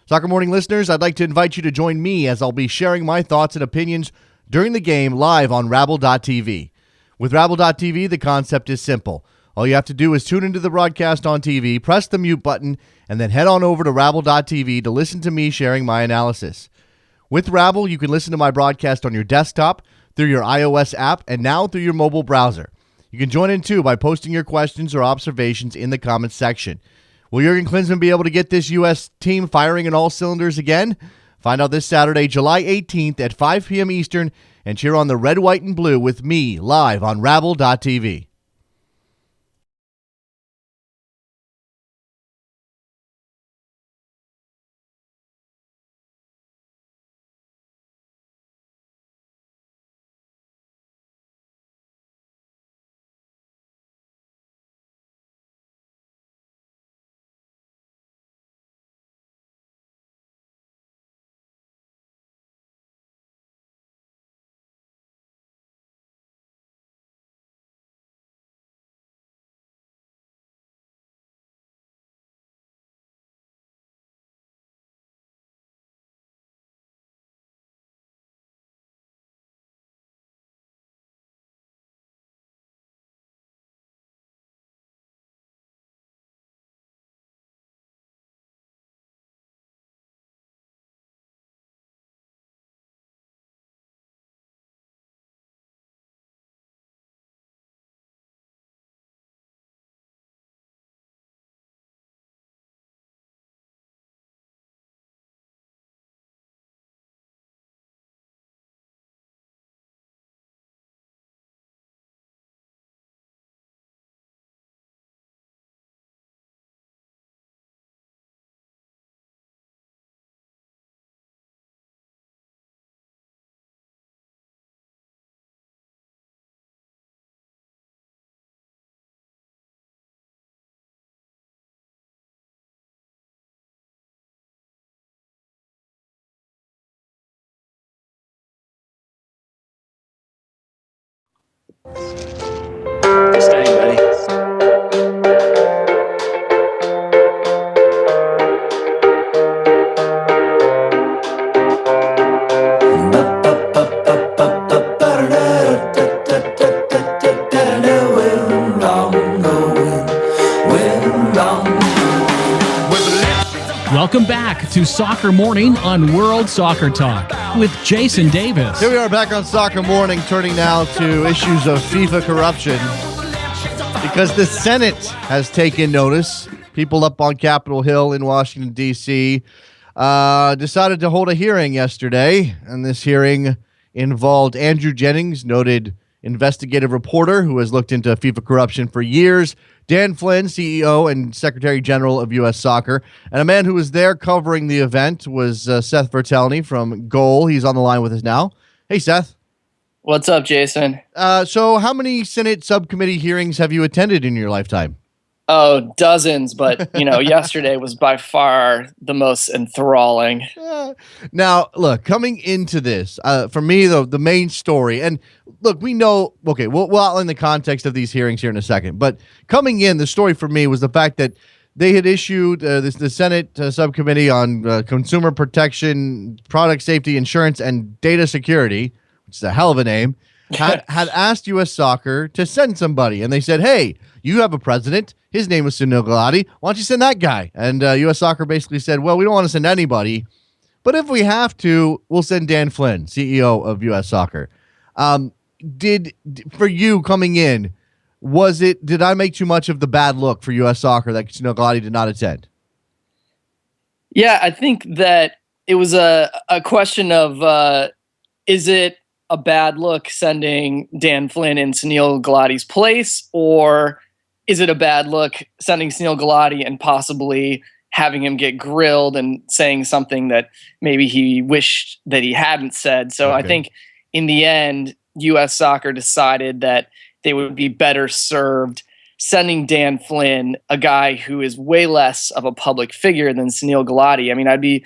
Soccer Morning listeners, I'd like to invite you to join me as I'll be sharing my thoughts and opinions during the game live on Rabble.tv. With Rabble.tv, the concept is simple. All you have to do is tune into the broadcast on TV, press the mute button, and then head on over to Rabble.tv to listen to me sharing my analysis. With Rabble, you can listen to my broadcast on your desktop, through your iOS app, and now through your mobile browser. You can join in too by posting your questions or observations in the comments section. Will Jurgen Klinsmann be able to get this U.S. team firing in all cylinders again? Find out this Saturday, July 18th at 5 p.m. Eastern, and cheer on the red, white, and blue with me live on Rabble.tv. Stay ready. Welcome back to Soccer Morning on World Soccer Talk with Jason Davis. Here we are back on Soccer Morning, turning now to issues of FIFA corruption, because the Senate has taken notice. People up on Capitol Hill in Washington, D.C. Decided to hold a hearing yesterday, and this hearing involved Andrew Jennings, noted investigative reporter who has looked into FIFA corruption for years, Dan Flynn, CEO and Secretary General of U.S. Soccer, and a man who was there covering the event was Seth Vertelny from Goal. He's on the line with us now. Hey, Seth. What's up, Jason? So how many Senate subcommittee hearings have you attended in your lifetime? Oh, dozens, but yesterday was by far the most enthralling. Now, look, coming into this, for me, the main story, and look, we know, okay, we'll outline the context of these hearings here in a second, but coming in, the story for me was the fact that they had issued the Senate subcommittee on consumer protection, product safety, insurance, and data security, which is a hell of a name, had asked U.S. Soccer to send somebody. And they said, hey, you have a president. His name is Sunil Gulati. Why don't you send that guy? And U.S. Soccer basically said, well, we don't want to send anybody, but if we have to, we'll send Dan Flynn, CEO of U.S. Soccer. For you coming in, did I make too much of the bad look for U.S. Soccer that Sunil Gulati did not attend? Yeah, I think that it was a question of is it a bad look sending Dan Flynn in Sunil Gulati's place, or is it a bad look sending Sunil Gulati and possibly having him get grilled and saying something that maybe he wished that he hadn't said? So okay. I think in the end, U.S. Soccer decided that they would be better served sending Dan Flynn, a guy who is way less of a public figure than Sunil Gulati. I mean, I'd be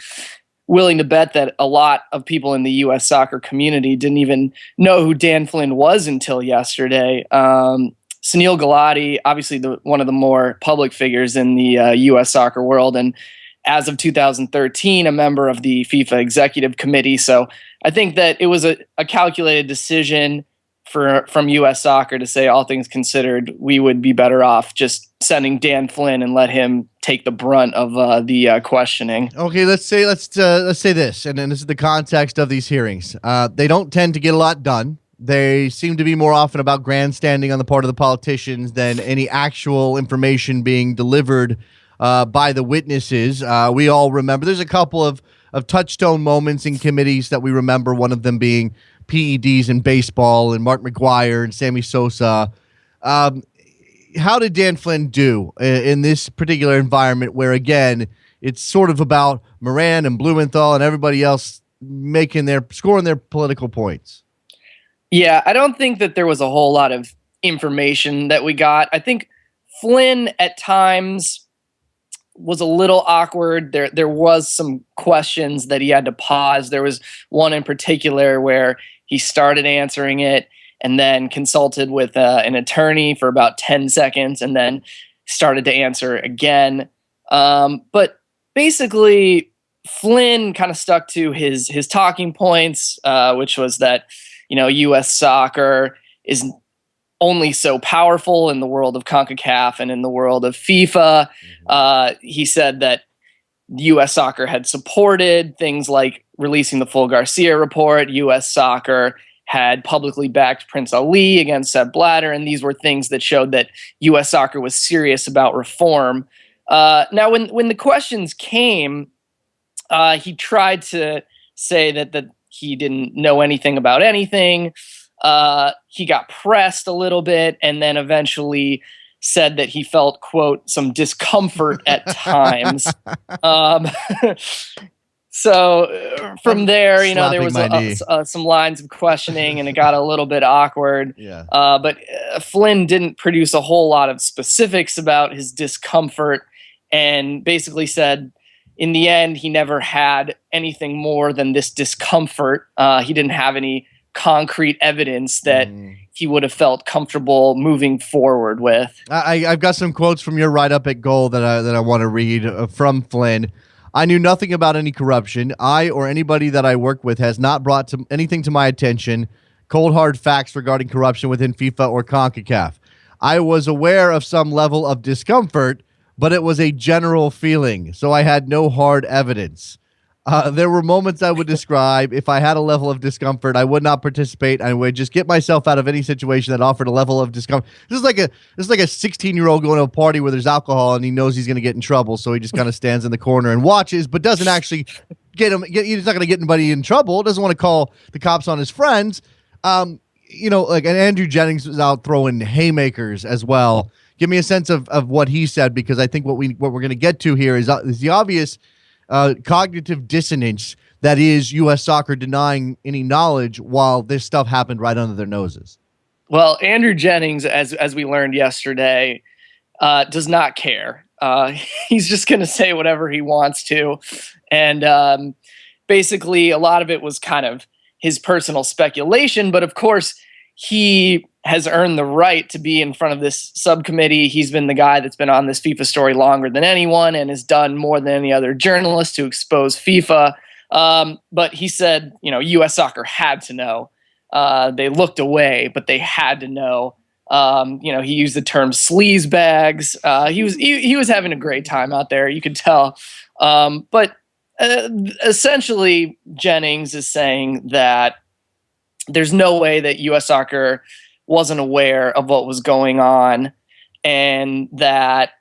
willing to bet that a lot of people in the U.S. soccer community didn't even know who Dan Flynn was until yesterday. Sunil Gulati, obviously one of the more public figures in the U.S. soccer world, and as of 2013, a member of the FIFA Executive Committee. So I think that it was a calculated decision from U.S. Soccer to say, all things considered, we would be better off just sending Dan Flynn and let him take the brunt of the questioning. Okay, let's say this, and this is the context of these hearings. They don't tend to get a lot done. They seem to be more often about grandstanding on the part of the politicians than any actual information being delivered by the witnesses. We all remember there's a couple of touchstone moments in committees that we remember, one of them being PEDs in baseball and Mark McGuire and Sammy Sosa. How did Dan Flynn do in this particular environment where, again, it's sort of about Moran and Blumenthal and everybody else scoring their political points? Yeah, I don't think that there was a whole lot of information that we got. I think Flynn at times was a little awkward. There was some questions that he had to pause. There was one in particular where he started answering it and then consulted with an attorney for about 10 seconds and then started to answer again. But basically, Flynn kind of stuck to his talking points, which was that, U.S. soccer is only so powerful in the world of CONCACAF and in the world of FIFA. He said that U.S. Soccer had supported things like releasing the full Garcia report. U.S. Soccer had publicly backed Prince Ali against Sepp Blatter, and these were things that showed that U.S. Soccer was serious about reform. Now, when the questions came, he tried to say that he didn't know anything about anything. He got pressed a little bit and then eventually said that he felt, quote, some discomfort at times. So from there, there was some lines of questioning and it got a little bit awkward. Yeah. But Flynn didn't produce a whole lot of specifics about his discomfort and basically said, in the end, he never had anything more than this discomfort. He didn't have any concrete evidence that he would have felt comfortable moving forward with. I've got some quotes from your write-up at Goal that I want to read from Flynn. I knew nothing about any corruption. I or anybody that I work with has not brought anything to my attention, cold hard facts regarding corruption within FIFA or CONCACAF. I was aware of some level of discomfort, but it was a general feeling, so I had no hard evidence. There were moments I would describe. If I had a level of discomfort, I would not participate. I would just get myself out of any situation that offered a level of discomfort. This is like a 16-year-old going to a party where there's alcohol and he knows he's going to get in trouble, so he just kind of stands in the corner and watches, but doesn't actually he's not going to get anybody in trouble. Doesn't want to call the cops on his friends. like, and Andrew Jennings was out throwing haymakers as well. Give me a sense of what he said, because I think what we're going to get to here is the obvious cognitive dissonance that is U.S. soccer denying any knowledge while this stuff happened right under their noses. Well, Andrew Jennings, as we learned yesterday, does not care. He's just going to say whatever he wants to. And basically, a lot of it was kind of his personal speculation. But of course, he has earned the right to be in front of this subcommittee. He's been the guy that's been on this FIFA story longer than anyone and has done more than any other journalist to expose FIFA. But he said, U.S. soccer had to know. They looked away, but they had to know. He used the term sleaze bags. He was having a great time out there. You could tell. But essentially, Jennings is saying that there's no way that U.S. soccer wasn't aware of what was going on, and that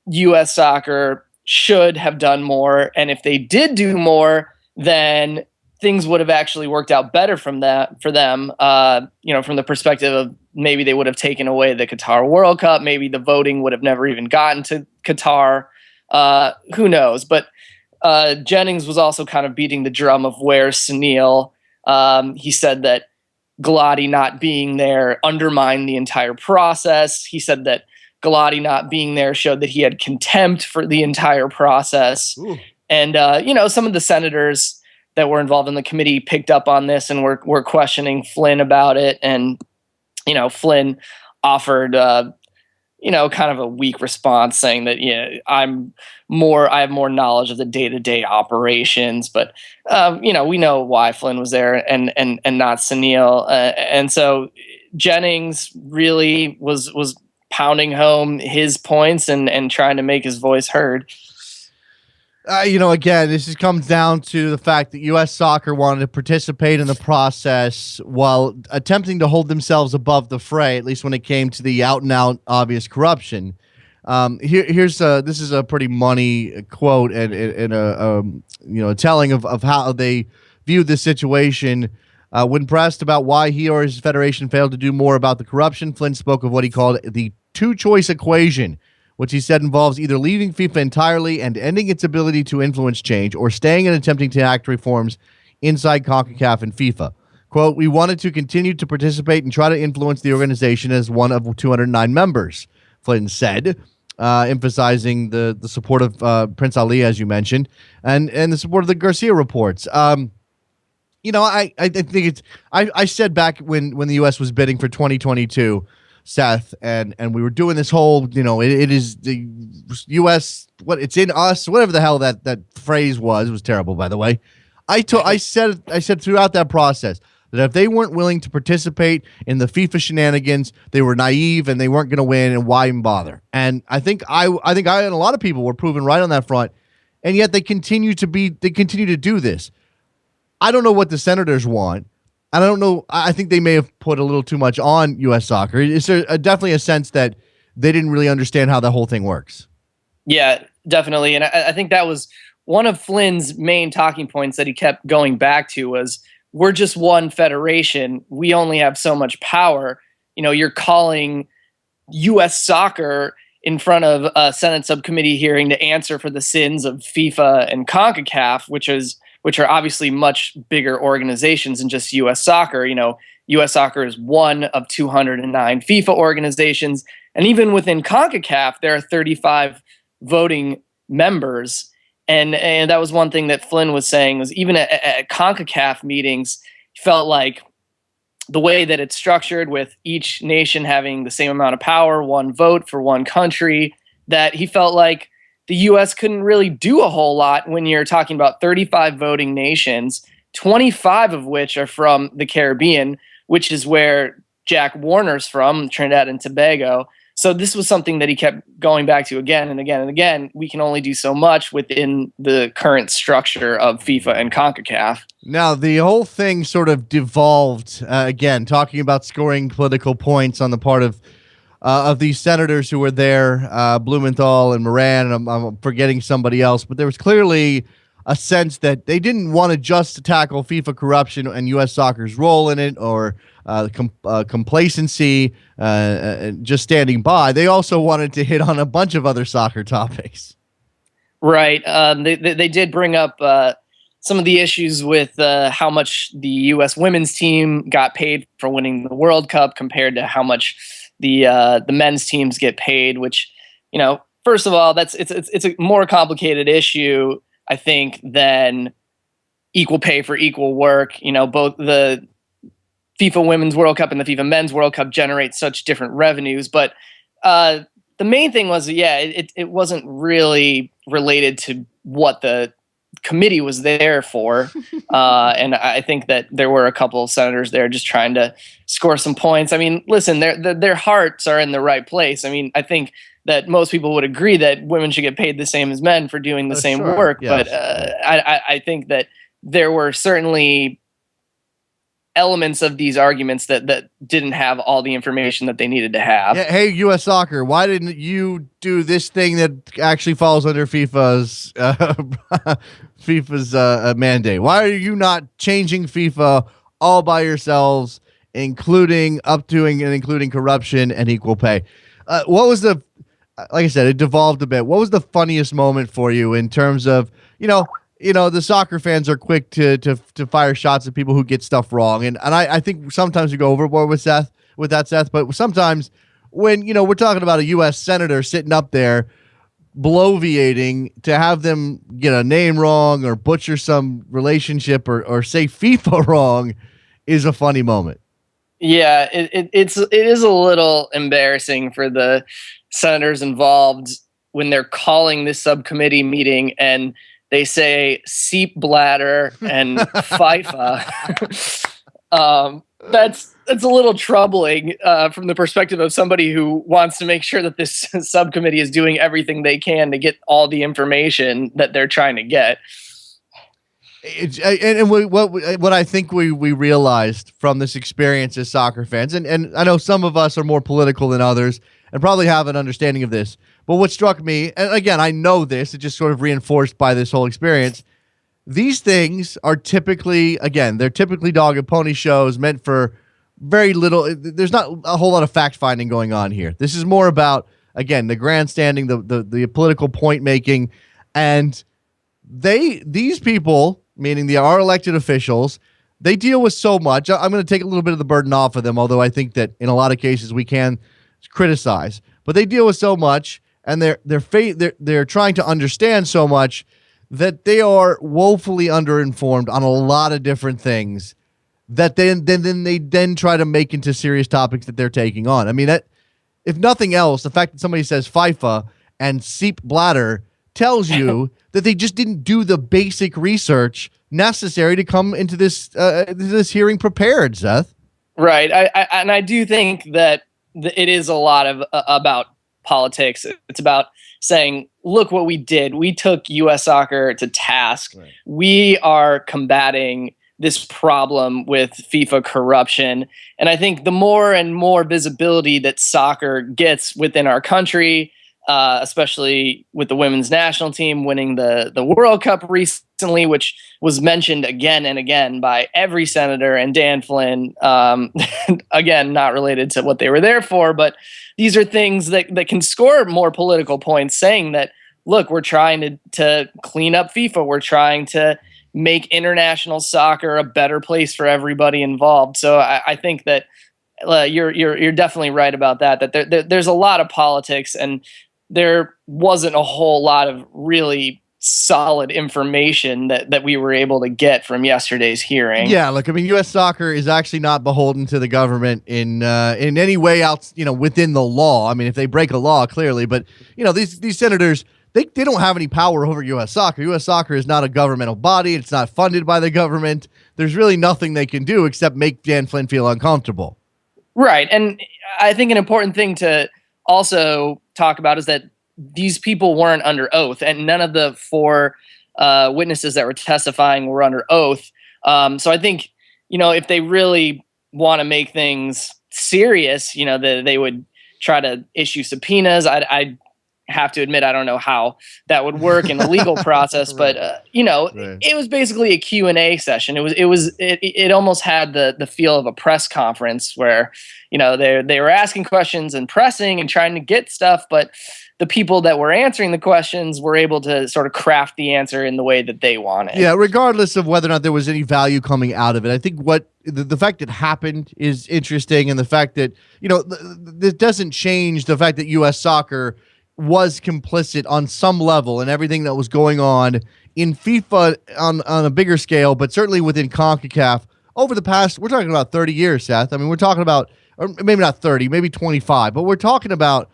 U.S. soccer should have done more. And if they did do more, then things would have actually worked out better for them. From the perspective of maybe they would have taken away the Qatar World Cup. Maybe the voting would have never even gotten to Qatar. Who knows? But Jennings was also kind of beating the drum of where's Sunil. He said that Galati not being there undermined the entire process. He said that Galati not being there showed that he had contempt for the entire process. Ooh. And, some of the senators that were involved in the committee picked up on this and were questioning Flynn about it. And, Flynn offered, kind of a weak response, saying that, I have more knowledge of the day-to-day operations, but, we know why Flynn was there and not Sunil. And so Jennings really was pounding home his points and trying to make his voice heard. Again, this comes down to the fact that U.S. soccer wanted to participate in the process while attempting to hold themselves above the fray, at least when it came to the out-and-out obvious corruption. This is a pretty money quote and a telling of how they viewed this situation. When pressed about why he or his federation failed to do more about the corruption, Flynn spoke of what he called the two-choice equation, which he said involves either leaving FIFA entirely and ending its ability to influence change, or staying and attempting to enact reforms inside CONCACAF and FIFA. Quote, "We wanted to continue to participate and try to influence the organization as one of 209 members," Flynn said, emphasizing the support of Prince Ali, as you mentioned, and the support of the Garcia reports. I think I said back when the U.S. was bidding for 2022, Seth, and we were doing this whole, it is the U.S., it's in us, whatever the hell that phrase was. It was terrible, by the way. I said throughout that process that if they weren't willing to participate in the FIFA shenanigans, they were naive and they weren't going to win, and why even bother? And I think I and a lot of people were proven right on that front, and yet they continue to do this. I don't know what the senators want. I don't know. I think they may have put a little too much on U.S. soccer. Is there definitely a sense that they didn't really understand how the whole thing works? Yeah, definitely. And I think that was one of Flynn's main talking points that he kept going back to was, we're just one federation. We only have so much power. You're calling U.S. soccer in front of a Senate subcommittee hearing to answer for the sins of FIFA and CONCACAF, which are obviously much bigger organizations than just U.S. soccer. U.S. soccer is one of 209 FIFA organizations. And even within CONCACAF, there are 35 voting members. And that was one thing that Flynn was saying, was even at CONCACAF meetings, he felt like the way that it's structured, with each nation having the same amount of power, one vote for one country, that he felt like the U.S. couldn't really do a whole lot when you're talking about 35 voting nations, 25 of which are from the Caribbean, which is where Jack Warner's from, Trinidad and Tobago. So this was something that he kept going back to again and again and again. We can only do so much within the current structure of FIFA and CONCACAF. Now, the whole thing sort of devolved, again, talking about scoring political points on the part of these senators who were there, Blumenthal and Moran, and I'm forgetting somebody else, but there was clearly a sense that they didn't want to just tackle FIFA corruption and U.S. soccer's role in it, or complacency, just standing by. They also wanted to hit on a bunch of other soccer topics. Right. They did bring up some of the issues with how much the U.S. women's team got paid for winning the World Cup compared to how much the men's teams get paid. Which, first of all, it's a more complicated issue, I think, than equal pay for equal work. Both the FIFA Women's World Cup and the FIFA Men's World Cup generate such different revenues, but the main thing was, it wasn't really related to what the committee was there for. And I think that there were a couple of senators there just trying to score some points. I mean, listen, their hearts are in the right place. I mean, I think that most people would agree that women should get paid the same as men for doing the same work. Yes. But I think that there were certainly elements of these arguments that didn't have all the information that they needed to have. Yeah, hey, U.S. Soccer, why didn't you do this thing that actually falls under FIFA's mandate? Why are you not changing FIFA all by yourselves, including corruption and equal pay? What was like I said, it devolved a bit. What was the funniest moment for you in terms of, the soccer fans are quick to fire shots at people who get stuff wrong. And I think sometimes we go overboard with Seth, but sometimes when, we're talking about a U.S. senator sitting up there bloviating, to have them get a name wrong or butcher some relationship or say FIFA wrong is a funny moment. Yeah, it is a little embarrassing for the senators involved when they're calling this subcommittee meeting and they say seep bladder and FIFA. That's a little troubling from the perspective of somebody who wants to make sure that this subcommittee is doing everything they can to get all the information that they're trying to get. What I think we realized from this experience as soccer fans, and I know some of us are more political than others and probably have an understanding of this, but what struck me, and again, I know this, it just sort of reinforced by this whole experience, these things are typically dog and pony shows meant for very little. There's not a whole lot of fact-finding going on here. This is more about, again, the grandstanding, the political point-making, and these people, meaning our elected officials, they deal with so much. I'm going to take a little bit of the burden off of them, although I think that in a lot of cases we can criticize. But they deal with so much, and they're trying to understand so much that they are woefully underinformed on a lot of different things that they try to make into serious topics that they're taking on. I mean, if nothing else, the fact that somebody says FIFA and seep bladder tells you that they just didn't do the basic research necessary to come into this hearing prepared, Seth. Right. I do think that it is a lot of about politics. It's about saying, look what we did. We took U.S. soccer to task. Right. We are combating this problem with FIFA corruption. And I think the more and more visibility that soccer gets within our country, especially with the women's national team winning the World Cup recently, which was mentioned again and again by every senator, and Dan Flynn, again, not related to what they were there for, but these are things that can score more political points, saying that, look, we're trying to clean up FIFA. We're trying to make international soccer a better place for everybody involved. So I think that you're definitely right about that there's a lot of politics, and there wasn't a whole lot of really solid information that we were able to get from yesterday's hearing. Yeah, look, I mean, U.S. soccer is actually not beholden to the government in any way else, within the law. I mean, if they break a law, clearly, but these senators, they don't have any power over U.S. soccer. U.S. soccer is not a governmental body. It's not funded by the government. There's really nothing they can do except make Dan Flynn feel uncomfortable. Right, and I think an important thing to also talk about is that these people weren't under oath, and none of the four witnesses that were testifying were under oath. So I think, if they really want to make things serious, they would try to issue subpoenas. I have to admit I don't know how that would work in a legal process, but Right. it was basically a Q&A session. It almost had the feel of a press conference where they were asking questions and pressing and trying to get stuff, but the people that were answering the questions were able to sort of craft the answer in the way that they wanted. Yeah, regardless of whether or not there was any value coming out of it, I think what the fact it happened is interesting, and the fact that this doesn't change the fact that U.S. soccer was complicit on some level in everything that was going on in FIFA on a bigger scale, but certainly within CONCACAF over the past. We're talking about 30 years, Seth. I mean, we're talking about, or maybe not 30, maybe 25, but we're talking about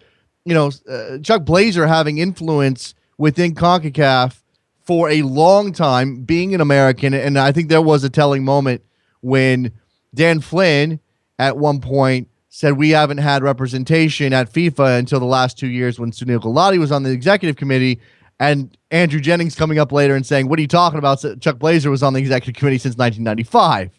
Chuck Blazer having influence within CONCACAF for a long time, being an American. And I think there was a telling moment when Dan Flynn at one point said we haven't had representation at FIFA until the last 2 years when Sunil Gulati was on the executive committee, and Andrew Jennings coming up later and saying, what are you talking about? So Chuck Blazer was on the executive committee since 1995.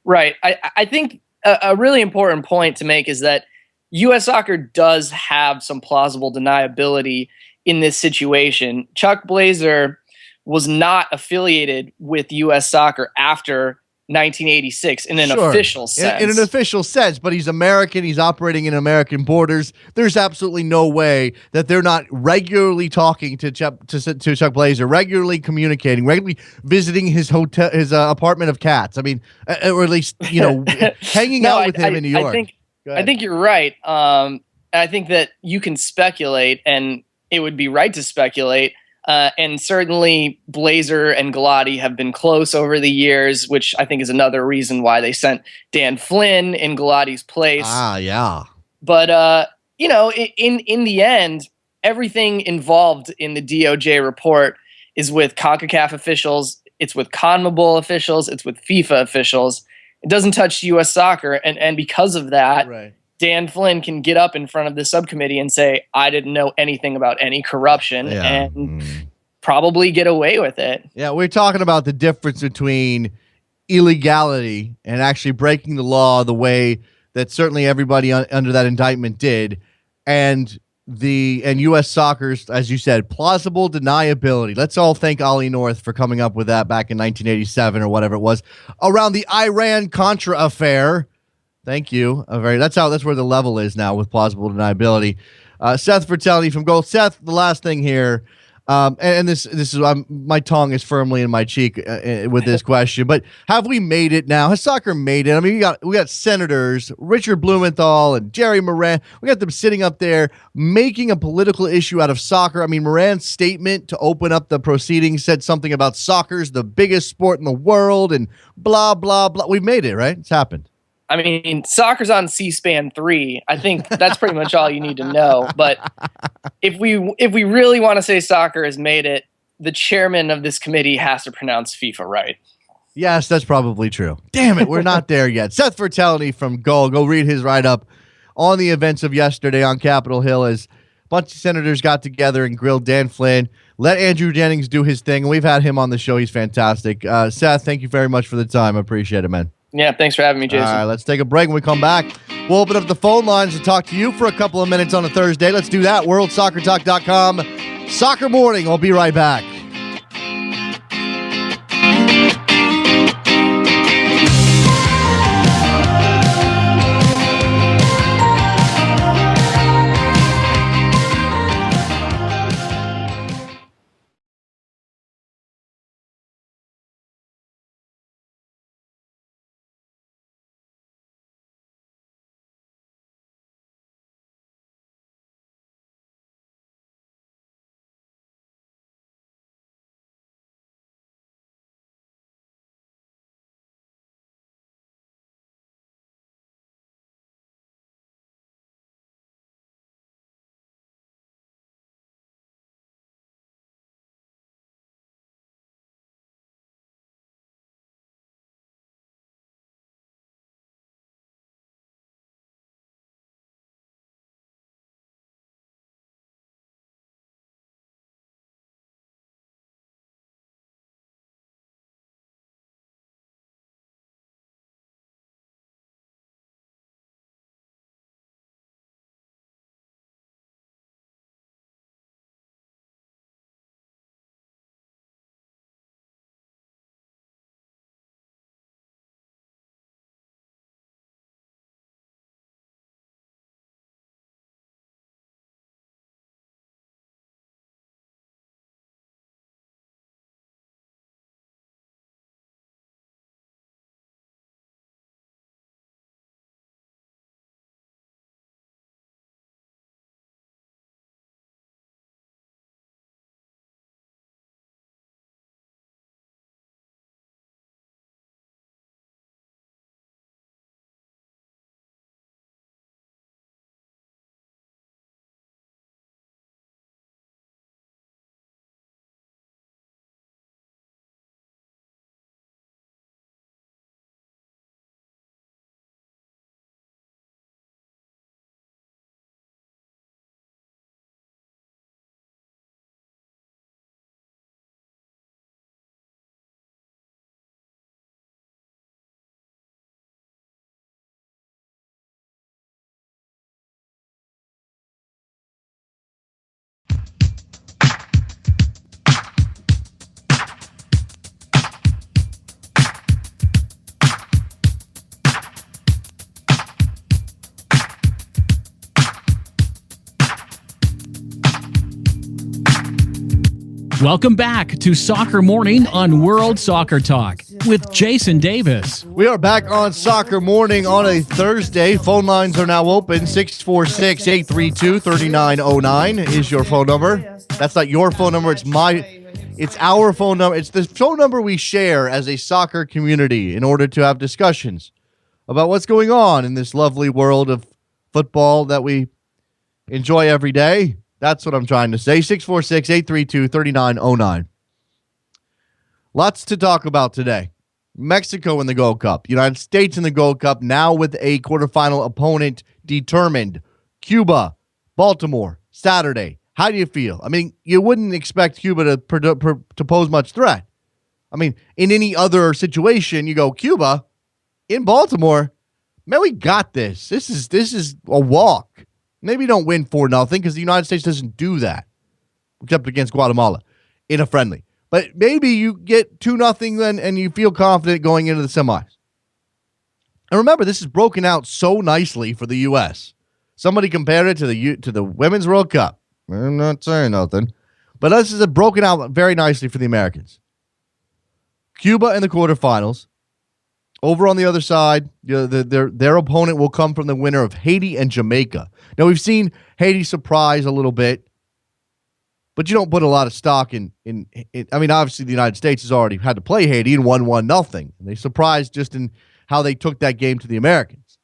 Right. I think a really important point to make is that U.S. soccer does have some plausible deniability in this situation. Chuck Blazer was not affiliated with U.S. soccer after 1986 in an official sense. In an official sense, but he's American. He's operating in American borders. There's absolutely no way that they're not regularly talking to Chuck Blazer, regularly communicating, regularly visiting his hotel, his apartment of cats. I mean, or at least hanging out with him in New York. I think you're right. I think that you can speculate, and it would be right to speculate. And certainly Blazer and Gulati have been close over the years, which I think is another reason why they sent Dan Flynn in Gulati's place. Ah, yeah. But, in the end, everything involved in the DOJ report is with CONCACAF officials. It's with CONMEBOL officials. It's with FIFA officials. It doesn't touch U.S. soccer. And because of that, Right. Dan Flynn can get up in front of the subcommittee and say, I didn't know anything about any corruption, and probably get away with it. Yeah, we're talking about the difference between illegality and actually breaking the law the way that certainly everybody under that indictment did, and U.S. soccer's, as you said, plausible deniability. Let's all thank Ollie North for coming up with that back in 1987 or whatever it was, around the Iran-Contra affair. Thank you. That's where the level is now with plausible deniability. Seth Fratelli from Gold. Seth, the last thing here, and this is my tongue is firmly in my cheek with this question. But have we made it now? Has soccer made it? I mean, we got senators Richard Blumenthal and Jerry Moran. We got them sitting up there making a political issue out of soccer. I mean, Moran's statement to open up the proceedings said something about soccer's the biggest sport in the world and blah blah blah. We've made it, right? It's happened. I mean, soccer's on C-SPAN 3. I think that's pretty much all you need to know. But if we really want to say soccer has made it, the chairman of this committee has to pronounce FIFA right. Yes, that's probably true. Damn it, we're not there yet. Seth Fratelli from Goal. Go read his write-up on the events of yesterday on Capitol Hill as a bunch of senators got together and grilled Dan Flynn. Let Andrew Jennings do his thing. We've had him on the show. He's fantastic. Seth, thank you very much for the time. I appreciate it, man. Yeah, thanks for having me, Jason. All right, let's take a break. When we come back, we'll open up the phone lines to talk to you for a couple of minutes on a Thursday. Let's do that. WorldSoccerTalk.com. Soccer Morning. I'll be right back. Welcome back to Soccer Morning on World Soccer Talk with Jason Davis. We are back on Soccer Morning on a Thursday. Phone lines are now open. 646-832-3909 is your phone number. That's not your phone number. It's our phone number. It's the phone number we share as a soccer community in order to have discussions about what's going on in this lovely world of football that we enjoy every day. That's what I'm trying to say. 646-832-3909. Lots to talk about today. Mexico in the Gold Cup. United States in the Gold Cup, now with a quarterfinal opponent determined. Cuba, Baltimore, Saturday. How do you feel? I mean, you wouldn't expect Cuba to pose much threat. I mean, in any other situation, you go, Cuba, in Baltimore, man, we got this. This is a walk. Maybe don't win 4-0 because the United States doesn't do that, except against Guatemala in a friendly. But maybe you get 2-0 then, and you feel confident going into the semis. And remember, this is broken out so nicely for the U.S. Somebody compared it to the Women's World Cup. I'm not saying nothing, but this is broken out very nicely for the Americans. Cuba in the quarterfinals. Over on the other side, their opponent will come from the winner of Haiti and Jamaica. Now, we've seen Haiti surprise a little bit, but you don't put a lot of stock in. I mean, obviously, the United States has already had to play Haiti and won 1-0. And they surprised just in how they took that game to the Americans.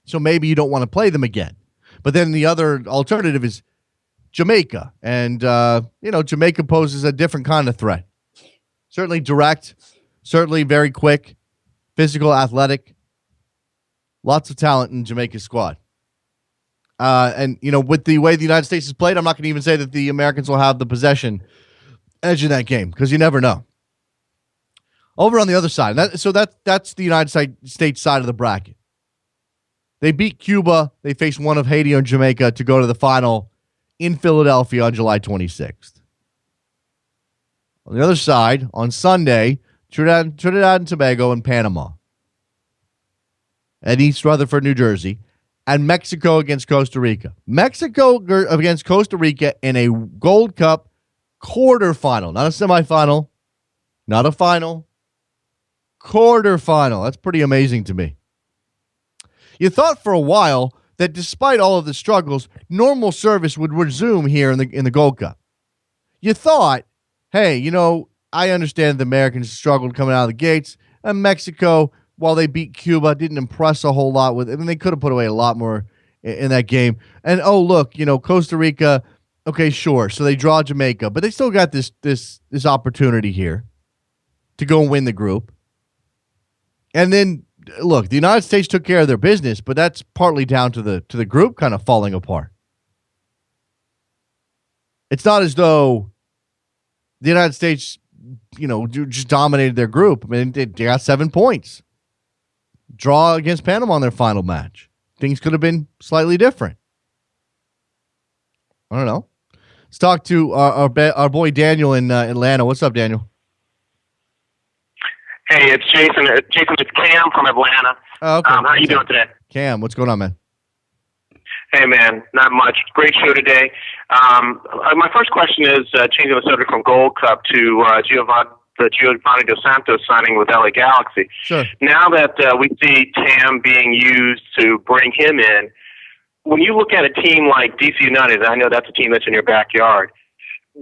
So maybe you don't want to play them again. But then the other alternative is Jamaica. And, Jamaica poses a different kind of threat. Certainly direct. Certainly very quick, physical, athletic. Lots of talent in Jamaica's squad. And with the way the United States has played, I'm not going to even say that the Americans will have the possession edge in that game because you never know. Over on the other side, that's the United States side of the bracket. They beat Cuba. They face one of Haiti and Jamaica to go to the final in Philadelphia on July 26th. On the other side, on Sunday, Trinidad and Tobago and Panama. At East Rutherford, New Jersey. And Mexico against Costa Rica. Mexico against Costa Rica in a Gold Cup quarterfinal. Not a semifinal. Not a final. Quarterfinal. That's pretty amazing to me. You thought for a while that despite all of the struggles, normal service would resume here in the Gold Cup. You thought, hey, I understand the Americans struggled coming out of the gates, and Mexico, while they beat Cuba, didn't impress a whole lot with it. I mean, they could have put away a lot more in that game. And, look, Costa Rica, okay, sure. So they draw Jamaica, but they still got this opportunity here to go and win the group. And then, look, the United States took care of their business, but that's partly down to the group kind of falling apart. It's not as though the United States just dominated their group. I mean, they got 7 points. Draw against Panama in their final match. Things could have been slightly different. I don't know. Let's talk to our boy Daniel in Atlanta. What's up, Daniel? Hey, it's Jason. Jason, it's Cam from Atlanta. Oh, okay. How are you doing today? Cam, what's going on, man? Hey, man, not much. Great show today. My first question is changing the subject from Gold Cup to Giovanni Dos Santos signing with LA Galaxy. Sure. Now that we see TAM being used to bring him in, when you look at a team like DC United, I know that's a team that's in your backyard,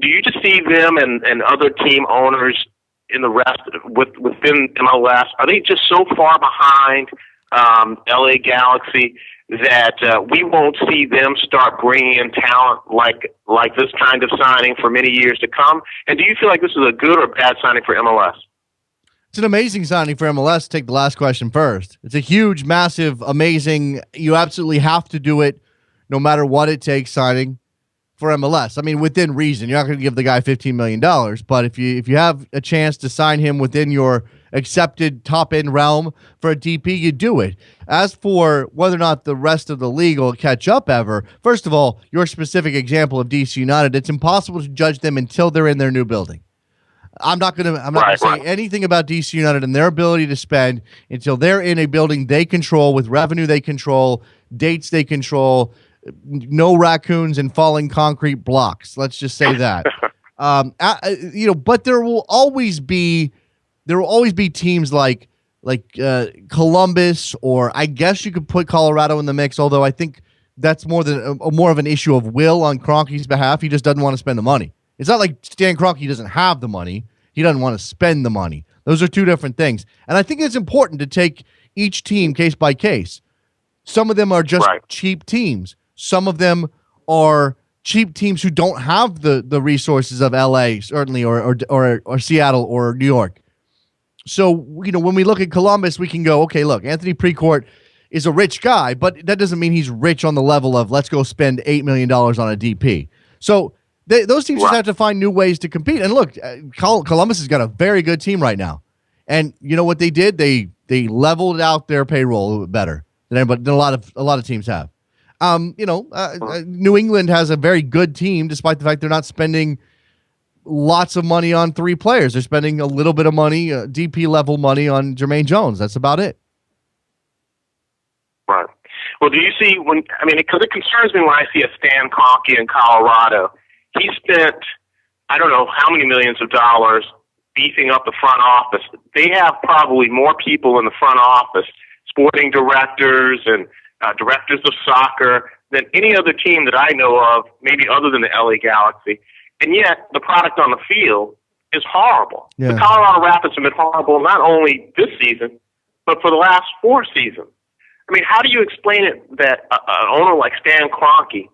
do you just see them and other team owners in the rest within MLS, are they just so far behind LA Galaxy that we won't see them start bringing in talent like this kind of signing for many years to come? And do you feel like this is a good or bad signing for MLS? It's an amazing signing for MLS. Take the last question first. It's a huge, massive, amazing, you absolutely have to do it no matter what it takes signing for MLS. I mean, within reason. You're not going to give the guy $15 million, but if you have a chance to sign him within your accepted top-end realm for a DP, you do it. As for whether or not the rest of the league will catch up ever, first of all, your specific example of DC United, it's impossible to judge them until they're in their new building. I'm not going to say anything about DC United and their ability to spend until they're in a building they control, with revenue they control, dates they control, no raccoons and falling concrete blocks. Let's just say that. But there will always be teams like Columbus, or I guess you could put Colorado in the mix. Although I think that's more of an issue of will on Kroenke's behalf. He just doesn't want to spend the money. It's not like Stan Kroenke doesn't have the money. He doesn't want to spend the money. Those are two different things. And I think it's important to take each team case by case. Some of them are just cheap teams. Some of them are cheap teams who don't have the resources of LA, certainly, or Seattle or New York. So, when we look at Columbus, we can go, okay, look, Anthony Precourt is a rich guy, but that doesn't mean he's rich on the level of let's go spend $8 million on a DP. So those teams just have to find new ways to compete. And look, Columbus has got a very good team right now. And you know what they did? They leveled out their payroll a little bit better than a lot of teams have. New England has a very good team, despite the fact they're not spending lots of money on three players. They're spending a little bit of money, DP level money on Jermaine Jones. That's about it. Right. Well, do you see because it concerns me when I see a Stan Kroenke in Colorado. He spent, I don't know how many millions of dollars beefing up the front office. They have probably more people in the front office, sporting directors and directors of soccer, than any other team that I know of, maybe other than the LA Galaxy. And yet, the product on the field is horrible. Yeah. The Colorado Rapids have been horrible not only this season, but for the last 4 seasons. I mean, how do you explain it that an owner like Stan Kroenke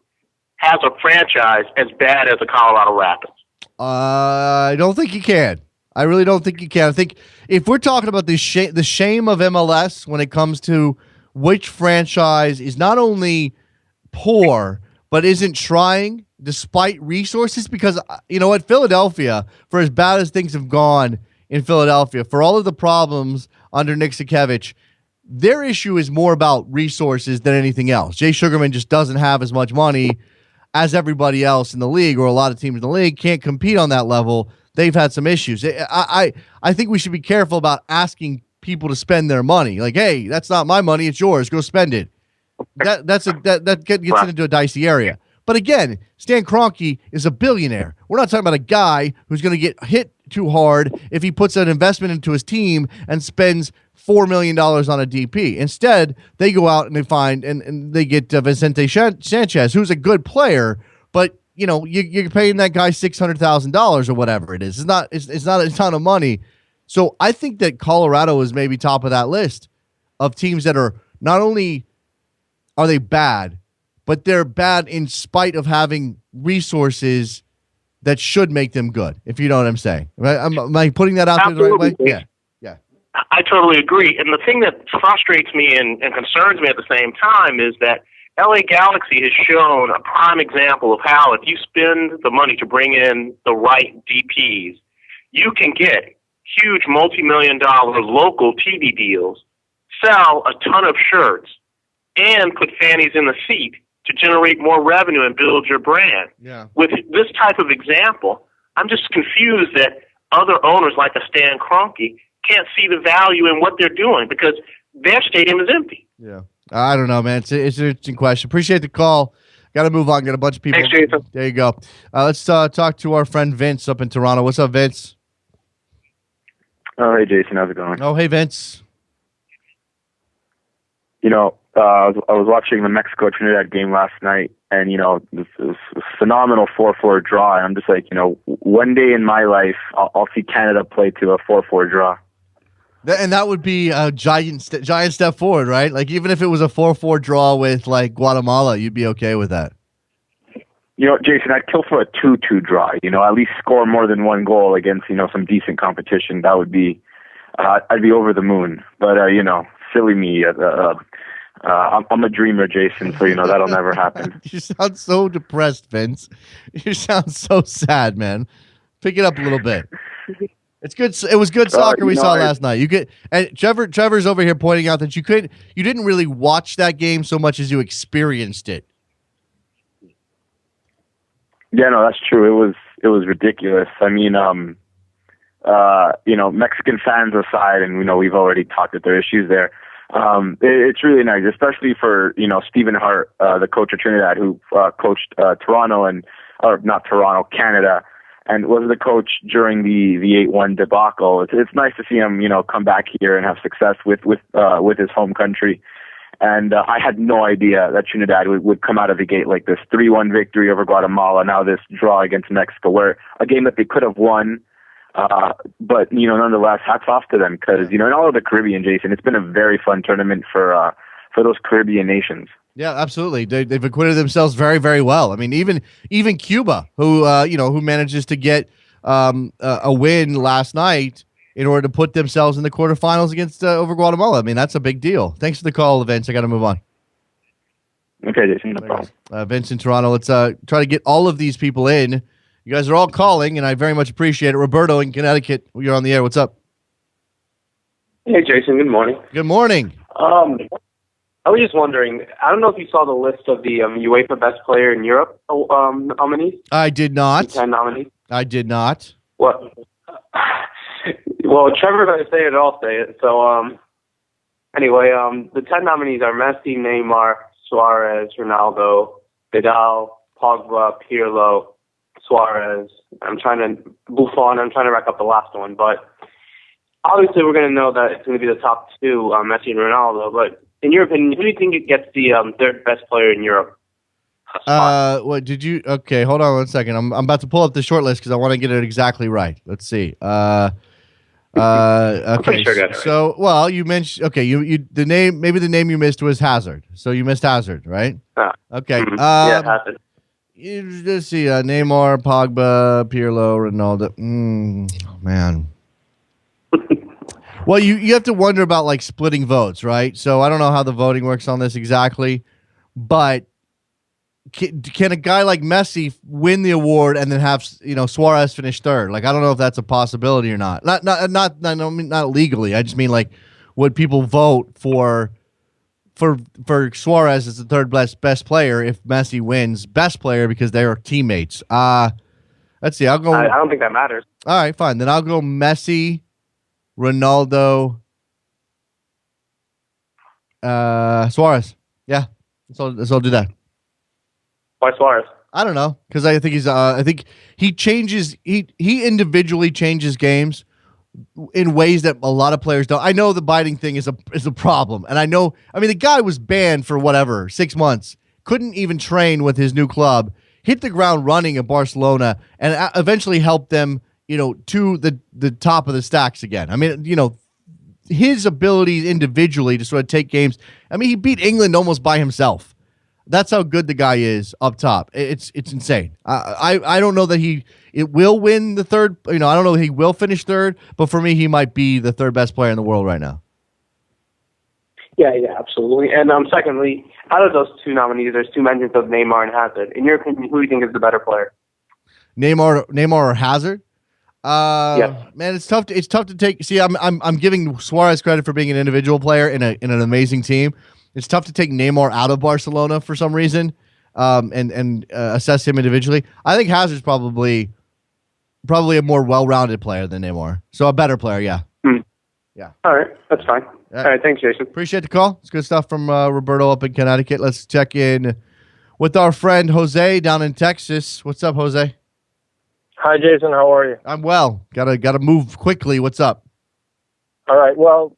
has a franchise as bad as the Colorado Rapids? I don't think you can. I really don't think you can. I think if we're talking about the shame of MLS when it comes to which franchise is not only poor, but isn't trying despite resources, because Philadelphia, for as bad as things have gone in Philadelphia, for all of the problems under Nick Sakiewicz, their issue is more about resources than anything else. Jay Sugarman just doesn't have as much money as everybody else in the league, or a lot of teams in the league can't compete on that level. They've had some issues. I think we should be careful about asking people to spend their money. Like, hey, that's not my money, it's yours. Go spend it. That gets into a dicey area. But again, Stan Kroenke is a billionaire. We're not talking about a guy who's going to get hit too hard if he puts an investment into his team and spends $4 million on a DP. Instead, they go out and they find and they get Vicente Sanchez, who's a good player, but you're paying that guy $600,000 or whatever it is. It's not a ton of money. So I think that Colorado is maybe top of that list of teams that are not only are they bad, but they're bad in spite of having resources that should make them good, if you know what I'm saying. Am I putting that out there the right way? Yeah. I totally agree. And the thing that frustrates me and concerns me at the same time is that LA Galaxy has shown a prime example of how if you spend the money to bring in the right DPs, you can get huge multi-million-dollar local TV deals, sell a ton of shirts, and put fannies in the seat to generate more revenue and build your brand. Yeah. With this type of example, I'm just confused that other owners like a Stan Kroenke can't see the value in what they're doing because their stadium is empty. Yeah. I don't know, man. It's an interesting question. Appreciate the call. Got to move on. Got a bunch of people. Thanks, Jason. There you go. Let's talk to our friend Vince up in Toronto. What's up, Vince? Oh, hey, Jason. How's it going? Oh, hey, Vince. I was watching the Mexico-Trinidad game last night, and, this was a phenomenal 4-4 draw. And I'm just like, one day in my life, I'll see Canada play to a 4-4 draw. And that would be a giant step forward, right? Like, even if it was a 4-4 draw with, like, Guatemala, you'd be okay with that. Jason, I'd kill for a 2-2 draw. At least score more than one goal against, some decent competition. That would be, I'd be over the moon. But, silly me. I'm a dreamer, Jason, so, that'll never happen. You sound so depressed, Vince. You sound so sad, man. Pick it up a little bit. It's good. It was good soccer we saw last night. And Trevor's over here pointing out that you didn't really watch that game so much as you experienced it. Yeah, no, that's true. It was ridiculous. I mean, Mexican fans aside, and we've already talked that there are issues there. It's really nice, especially for Stephen Hart, the coach of Trinidad, who coached Canada, and was the coach during the 8-1 debacle. It's nice to see him, come back here and have success with his home country. And I had no idea that Trinidad would come out of the gate like this. 3-1 victory over Guatemala, now this draw against Mexico, where a game that they could have won. But, nonetheless, hats off to them because, in all of the Caribbean, Jason, it's been a very fun tournament for those Caribbean nations. Yeah, absolutely. They've acquitted themselves very, very well. I mean, even Cuba, who manages to get a win last night in order to put themselves in the quarterfinals against over Guatemala. I mean, that's a big deal. Thanks for the call, Vince. I got to move on. Okay, Jason. No problem. Vince in Toronto. Let's try to get all of these people in. You guys are all calling, and I very much appreciate it. Roberto in Connecticut, you're on the air. What's up? Hey, Jason. Good morning. Good morning. I was just wondering, I don't know if you saw the list of the UEFA Best Player in Europe nominees. I did not. 10 nominees. I did not. What? Well, Trevor doesn't say it, I'll say it. So, anyway, the 10 nominees are Messi, Neymar, Suarez, Ronaldo, Vidal, Pogba, Pirlo, Suarez. Buffon. I'm trying to rack up the last one, but obviously we're going to know that it's going to be the top two, Messi and Ronaldo. But in your opinion, who do you think it gets the third best player in Europe? What did you? Okay, hold on 1 second. I'm about to pull up the short list because I want to get it exactly right. Let's see. Okay. Sure I got it right. So, well, you mentioned the name you missed was Hazard. So you missed Hazard, right? Okay. Yeah, Hazard. Let's see. Neymar, Pogba, Pirlo, Ronaldo. Man. Well, you have to wonder about like splitting votes, right? So I don't know how the voting works on this exactly, but can a guy like Messi win the award and then have Suarez finish third? Like I don't know if that's a possibility or not. Not legally. I just mean like would people vote for Suarez as the third best player if Messi wins best player because they are teammates? Let's see. I'll go. I don't think that matters. All right, fine. Then I'll go Messi, Ronaldo, Suarez. Yeah, let's all do that. Why Suarez? I don't know because I think I think he changes. He individually changes games in ways that a lot of players don't. I know the biting thing is a problem, and I mean, the guy was banned for 6 months. Couldn't even train with his new club. Hit the ground running at Barcelona, and eventually helped them, to the top of the stacks again. I mean, his abilities individually to sort of take games. I mean, he beat England almost by himself. That's how good the guy is up top. It's insane. I don't know that it will win the third. I don't know that he will finish third, but for me, he might be the third best player in the world right now. Yeah, absolutely. And secondly, out of those two nominees, there's two mentions of Neymar and Hazard. In your opinion, who do you think is the better player? Neymar or Hazard? Yeah. Man, it's tough to take. See, I'm giving Suarez credit for being an individual player in an amazing team. It's tough to take Neymar out of Barcelona for some reason, and assess him individually. I think Hazard's probably a more well-rounded player than Neymar, so a better player. Yeah. Yeah. All right, that's fine. All right, thanks, Jason. Appreciate the call. It's good stuff from Roberto up in Connecticut. Let's check in with our friend Jose down in Texas. What's up, Jose? Hi, Jason. How are you? I'm well. Gotta move quickly. What's up? All right. Well,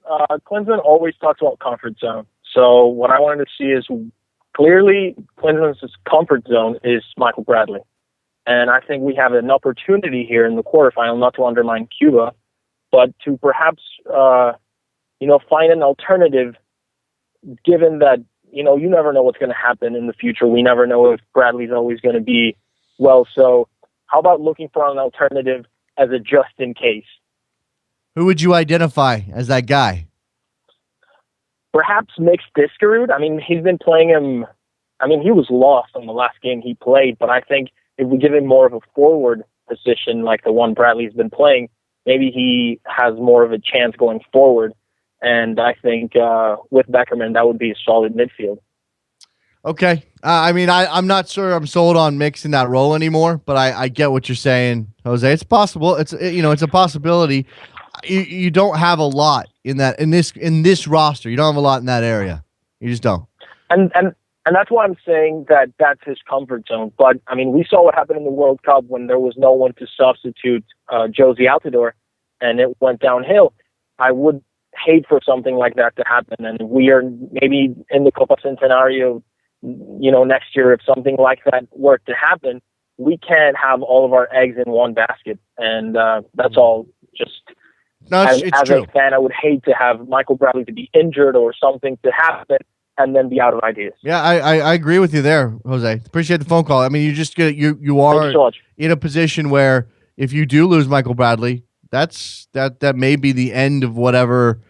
Klinsmann always talks about comfort zone. So what I wanted to see is clearly Klinsmann's comfort zone is Michael Bradley. And I think we have an opportunity here in the quarterfinal, not to undermine Cuba, but to perhaps, find an alternative, given that, you never know what's going to happen in the future. We never know if Bradley's always going to be well. So how about looking for an alternative as a just in case? Who would you identify as that guy? Perhaps Mix Diskerud. I mean, he's been playing him. I mean, he was lost in the last game he played, but I think if we give him more of a forward position like the one Bradley's been playing, maybe he has more of a chance going forward. And I think with Beckerman, that would be a solid midfield. Okay. I'm not sure I'm sold on Mix in that role anymore, but I get what you're saying, Jose. It's possible. It's a possibility. You don't have a lot in this roster. You don't have a lot in that area. You just don't. And And that's why I'm saying that that's his comfort zone. But, I mean, we saw what happened in the World Cup when there was no one to substitute Josie Altidore, and it went downhill. I would hate for something like that to happen. And we are maybe in the Copa Centenario, next year, if something like that were to happen, we can't have all of our eggs in one basket. And that's all. Just as a fan, I would hate to have Michael Bradley to be injured or something to happen and then be out of ideas. Yeah, I agree with you there, Jose. Appreciate the phone call. I mean, you just get you are so in a position where if you do lose Michael Bradley, that may be the end of whatever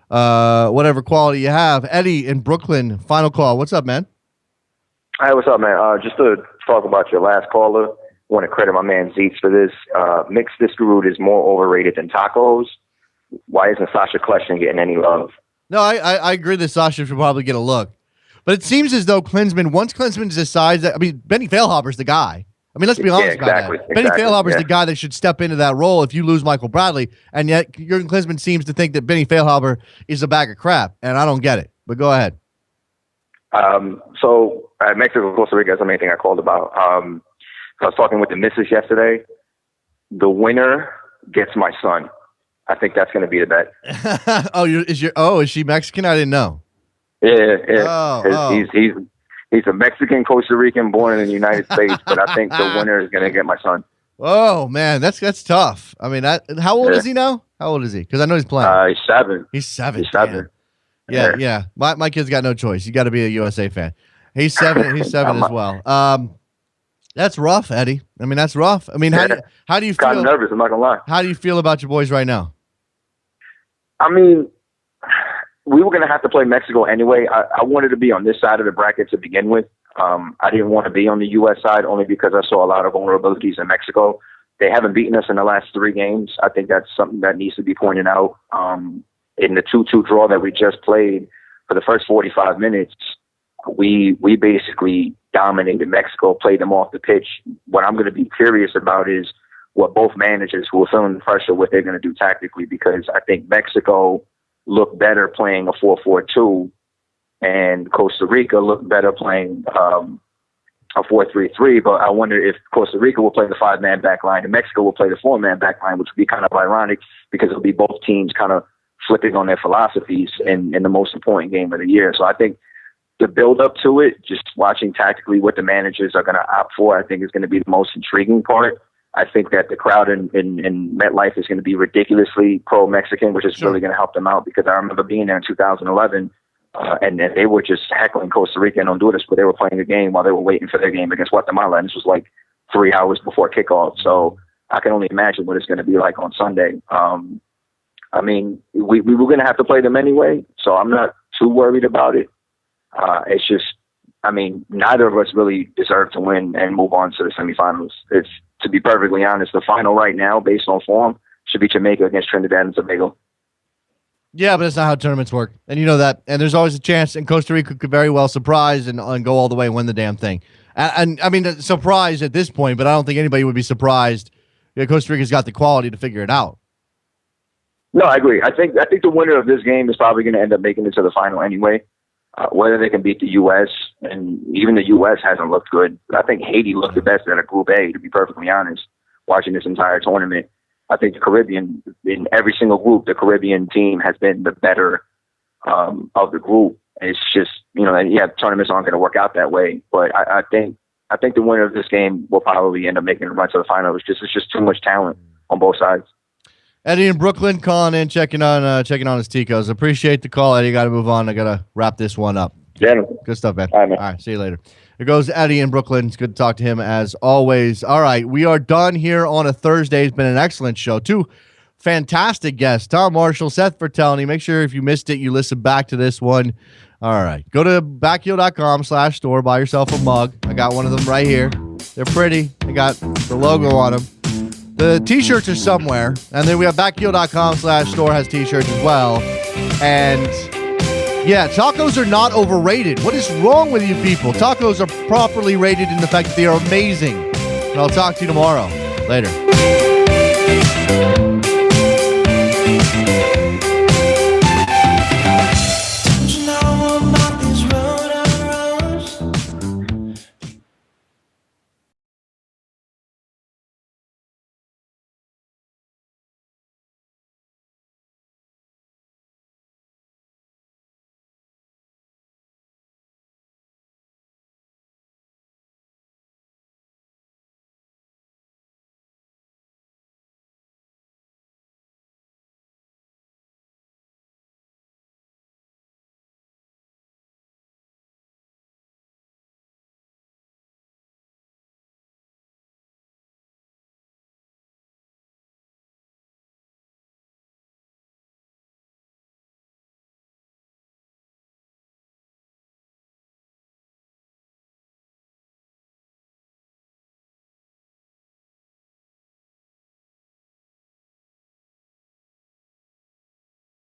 quality you have. Eddie in Brooklyn, final call. What's up, man? Hi, what's up, man? Just to talk about your last caller, I want to credit my man Zeeks for this. Mixed Discarud is more overrated than tacos. Why isn't Sasha Kleshman getting any love? No, I agree that Sasha should probably get a look. But it seems as though once Klinsmann decides that, I mean, Benny Feilhaber's the guy. I mean, let's be honest about that. Benny Feilhaber's the guy that should step into that role if you lose Michael Bradley, and yet Jurgen Klinsmann seems to think that Benny Feilhaber is a bag of crap, and I don't get it. But go ahead. So Mexico, Costa Rica is the main thing I called about. I was talking with the missus yesterday. The winner gets my son. I think that's going to be the bet. Is she Mexican? I didn't know. Yeah. He's a Mexican Costa Rican born in the United States, but I think the winner is going to get my son. Oh man, that's tough. I mean, how old is he now? How old is he? Because I know he's playing. He's 7. He's 7. Yeah. My kid's got no choice. You got to be a USA fan. He's 7. He's 7 as well. That's rough, Eddie. I mean, that's rough. I mean, how do you feel? Kind of nervous. I'm not gonna lie. How do you feel about your boys right now? I mean, we were going to have to play Mexico anyway. I wanted to be on this side of the bracket to begin with. I didn't want to be on the U.S. side only because I saw a lot of vulnerabilities in Mexico. They haven't beaten us in the last 3 games. I think that's something that needs to be pointed out. In the 2-2 draw that we just played, for the first 45 minutes, we basically dominated Mexico, played them off the pitch. What I'm going to be curious about is what both managers who are feeling the pressure, what they're going to do tactically, because I think Mexico looked better playing a 4-4-2 and Costa Rica looked better playing a 4-3-3. But I wonder if Costa Rica will play the 5-man back line and Mexico will play the 4-man back line, which would be kind of ironic because it'll be both teams kind of flipping on their philosophies in the most important game of the year. So I think the build up to it, just watching tactically what the managers are going to opt for, I think is going to be the most intriguing part. I think that the crowd in MetLife is going to be ridiculously pro-Mexican, which is really going to help them out, because I remember being there in 2011 and they were just heckling Costa Rica and Honduras, but they were playing a game while they were waiting for their game against Guatemala, and this was like 3 hours before kickoff. So I can only imagine what it's going to be like on Sunday. I mean, we were going to have to play them anyway, so I'm not too worried about it. It's just, I mean, neither of us really deserve to win and move on to the semifinals. It's, to be perfectly honest, the final right now, based on form, should be Jamaica against Trinidad and Tobago. Yeah, but that's not how tournaments work. And you know that. And there's always a chance, and Costa Rica could very well surprise and go all the way and win the damn thing. And I mean, surprise at this point, but I don't think anybody would be surprised. Costa Rica's got the quality to figure it out. No, I agree. I think the winner of this game is probably going to end up making it to the final anyway. Whether they can beat the U.S., and even the U.S. hasn't looked good. I think Haiti looked the best out of Group A, to be perfectly honest, watching this entire tournament. I think the Caribbean, in every single group, the Caribbean team has been the better of the group. It's just, tournaments aren't going to work out that way. But I think the winner of this game will probably end up making a run to the final. It's just too much talent on both sides. Eddie in Brooklyn calling in, checking on his Ticos. Appreciate the call, Eddie. Got to move on. I got to wrap this one up. Yeah. Good stuff, man. All right, man. All right, see you later. There goes Eddie in Brooklyn. It's good to talk to him as always. All right, we are done here on a Thursday. It's been an excellent show. 2 fantastic guests, Tom Marshall, Seth Bertelny. Make sure if you missed it, you listen back to this one. All right, go to backheel.com/store, buy yourself a mug. I got one of them right here. They're pretty. They got the logo on them. The T-shirts are somewhere, and then we have backheel.com/store has T-shirts as well. And yeah, tacos are not overrated. What is wrong with you people? Tacos are properly rated in the fact that they are amazing. And I'll talk to you tomorrow. Later.